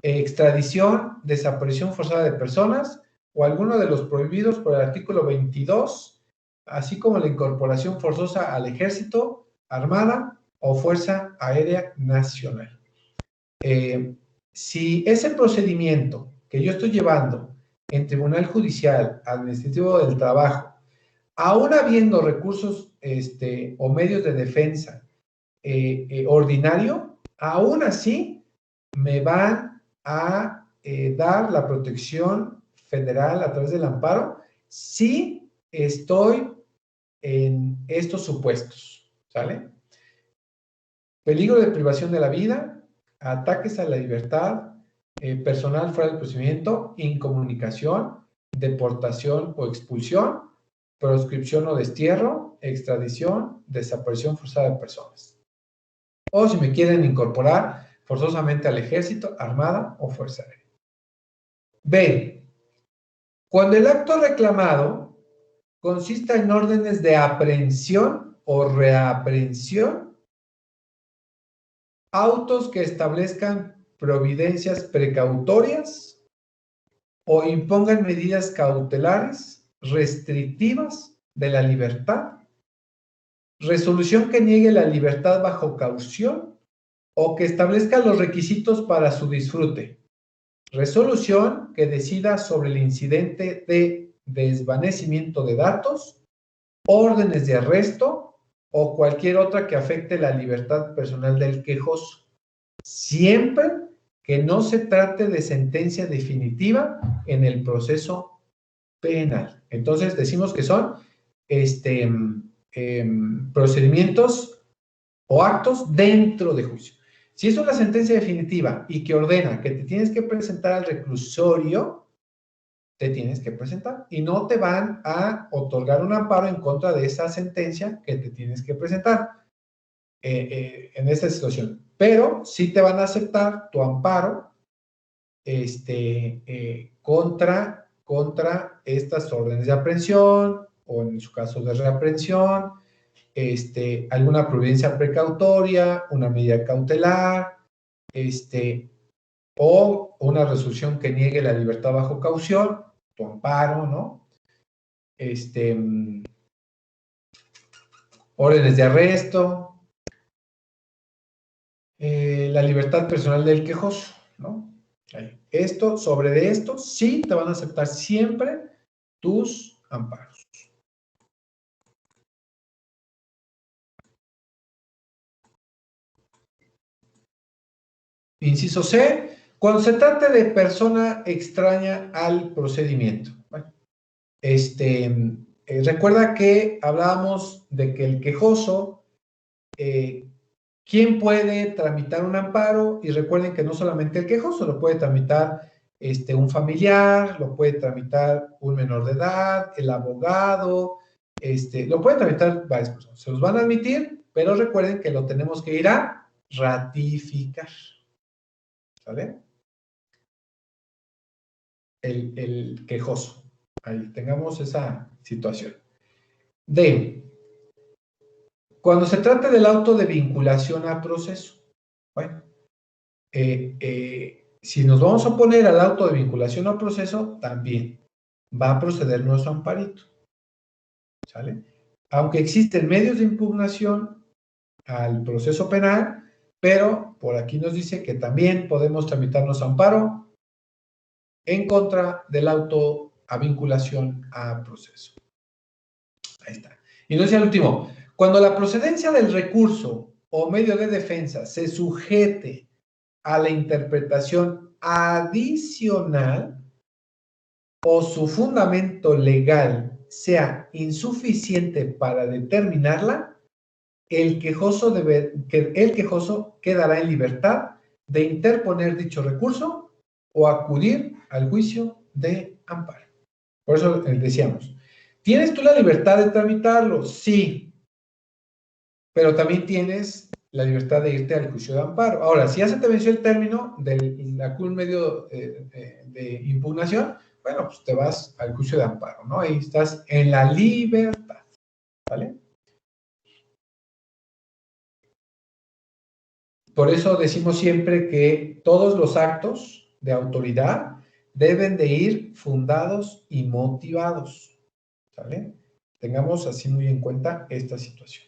extradición, desaparición forzada de personas o alguno de los prohibidos por el artículo 22, así como la incorporación forzosa al ejército, armada o fuerza aérea nacional. Si ese procedimiento que yo estoy llevando en Tribunal Judicial Administrativo del Trabajo, aún habiendo recursos o medios de defensa ordinario, aún así me van a dar la protección federal a través del amparo si estoy en estos supuestos, ¿sale? Peligro de privación de la vida, ataques a la libertad personal fuera del procedimiento, incomunicación, deportación o expulsión, proscripción o destierro, extradición, desaparición forzada de personas. O si me quieren incorporar forzosamente al ejército, armada o fuerza aérea. B. Cuando el acto reclamado consista en órdenes de aprehensión o reaprehensión autos que establezcan providencias precautorias o impongan medidas cautelares restrictivas de la libertad, resolución que niegue la libertad bajo caución o que establezca los requisitos para su disfrute, resolución que decida sobre el incidente de desvanecimiento de datos, órdenes de arresto o cualquier otra que afecte la libertad personal del quejoso, siempre que no se trate de sentencia definitiva en el proceso penal. Entonces decimos que son procedimientos o actos dentro de juicio. Si es una sentencia definitiva y que ordena que te tienes que presentar al reclusorio, te tienes que presentar y no te van a otorgar un amparo en contra de esa sentencia que te tienes que presentar en esta situación. Pero sí te van a aceptar tu amparo contra estas órdenes de aprehensión o en su caso de reaprehensión, alguna providencia precautoria, una medida cautelar, o una resolución que niegue la libertad bajo caución, tu amparo, ¿no? Órdenes de arresto, la libertad personal del quejoso, ¿no? Sobre esto, sí te van a aceptar siempre tus amparos. Inciso C, cuando se trate de persona extraña al procedimiento. Bueno, recuerda que hablábamos de que el quejoso, ¿quién puede tramitar un amparo? Y recuerden que no solamente el quejoso, lo puede tramitar un familiar, lo puede tramitar un menor de edad, el abogado, lo pueden tramitar varias personas. Se los van a admitir, pero recuerden que lo tenemos que ir a ratificar. ¿Sale? El quejoso. Ahí tengamos esa situación. D. Cuando se trate del auto de vinculación a proceso. Bueno, si nos vamos a oponer al auto de vinculación a proceso, también va a proceder nuestro amparito. ¿Sale? Aunque existen medios de impugnación al proceso penal, pero por aquí nos dice que también podemos tramitar nuestro amparo en contra del auto a vinculación a proceso. Ahí está. Y nos dice el último, cuando la procedencia del recurso o medio de defensa se sujete a la interpretación adicional o su fundamento legal sea insuficiente para determinarla, el quejoso quedará en libertad de interponer dicho recurso o acudir al juicio de amparo. Por eso decíamos, ¿tienes tú la libertad de tramitarlo? Sí, pero también tienes la libertad de irte al juicio de amparo. Ahora, si ya se te venció el término del algún medio de impugnación, bueno, pues te vas al juicio de amparo, ¿no? Ahí estás en la libertad, ¿vale? Por eso decimos siempre que todos los actos de autoridad deben de ir fundados y motivados, ¿sale? Tengamos así muy en cuenta esta situación.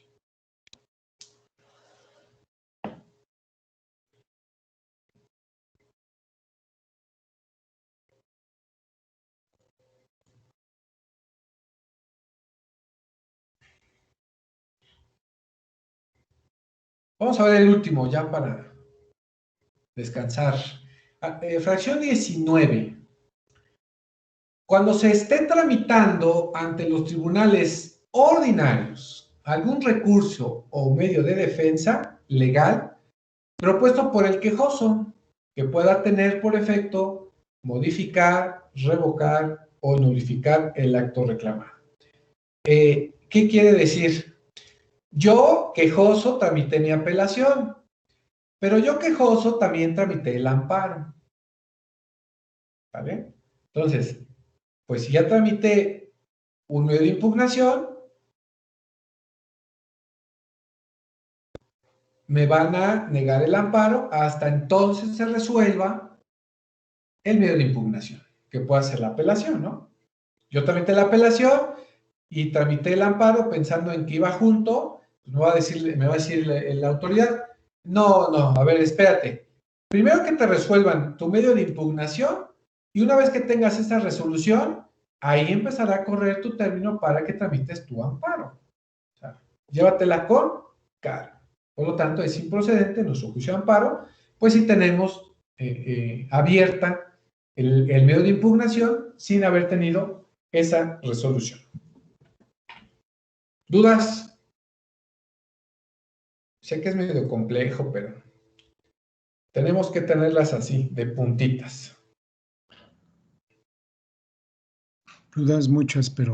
Vamos a ver el último, ya para descansar. Fracción 19. Cuando se esté tramitando ante los tribunales ordinarios algún recurso o medio de defensa legal propuesto por el quejoso que pueda tener por efecto modificar, revocar o nulificar el acto reclamado. ¿Qué quiere decir? Yo, quejoso, tramité mi apelación, pero yo, quejoso, también tramité el amparo. ¿Vale? Entonces, pues si ya tramité un medio de impugnación, me van a negar el amparo hasta entonces se resuelva el medio de impugnación, que puede ser la apelación, ¿no? Yo tramité la apelación y tramité el amparo pensando en que iba junto, pues me va a decir la autoridad, no, a ver, espérate. Primero que te resuelvan tu medio de impugnación y una vez que tengas esta resolución, ahí empezará a correr tu término para que tramites tu amparo. O sea, llévatela con calma. Por lo tanto, es improcedente nuestro juicio de amparo, pues si tenemos abierta el medio de impugnación sin haber tenido esa resolución. ¿Dudas? Sé que es medio complejo, pero tenemos que tenerlas así, de puntitas. Dudas muchas, pero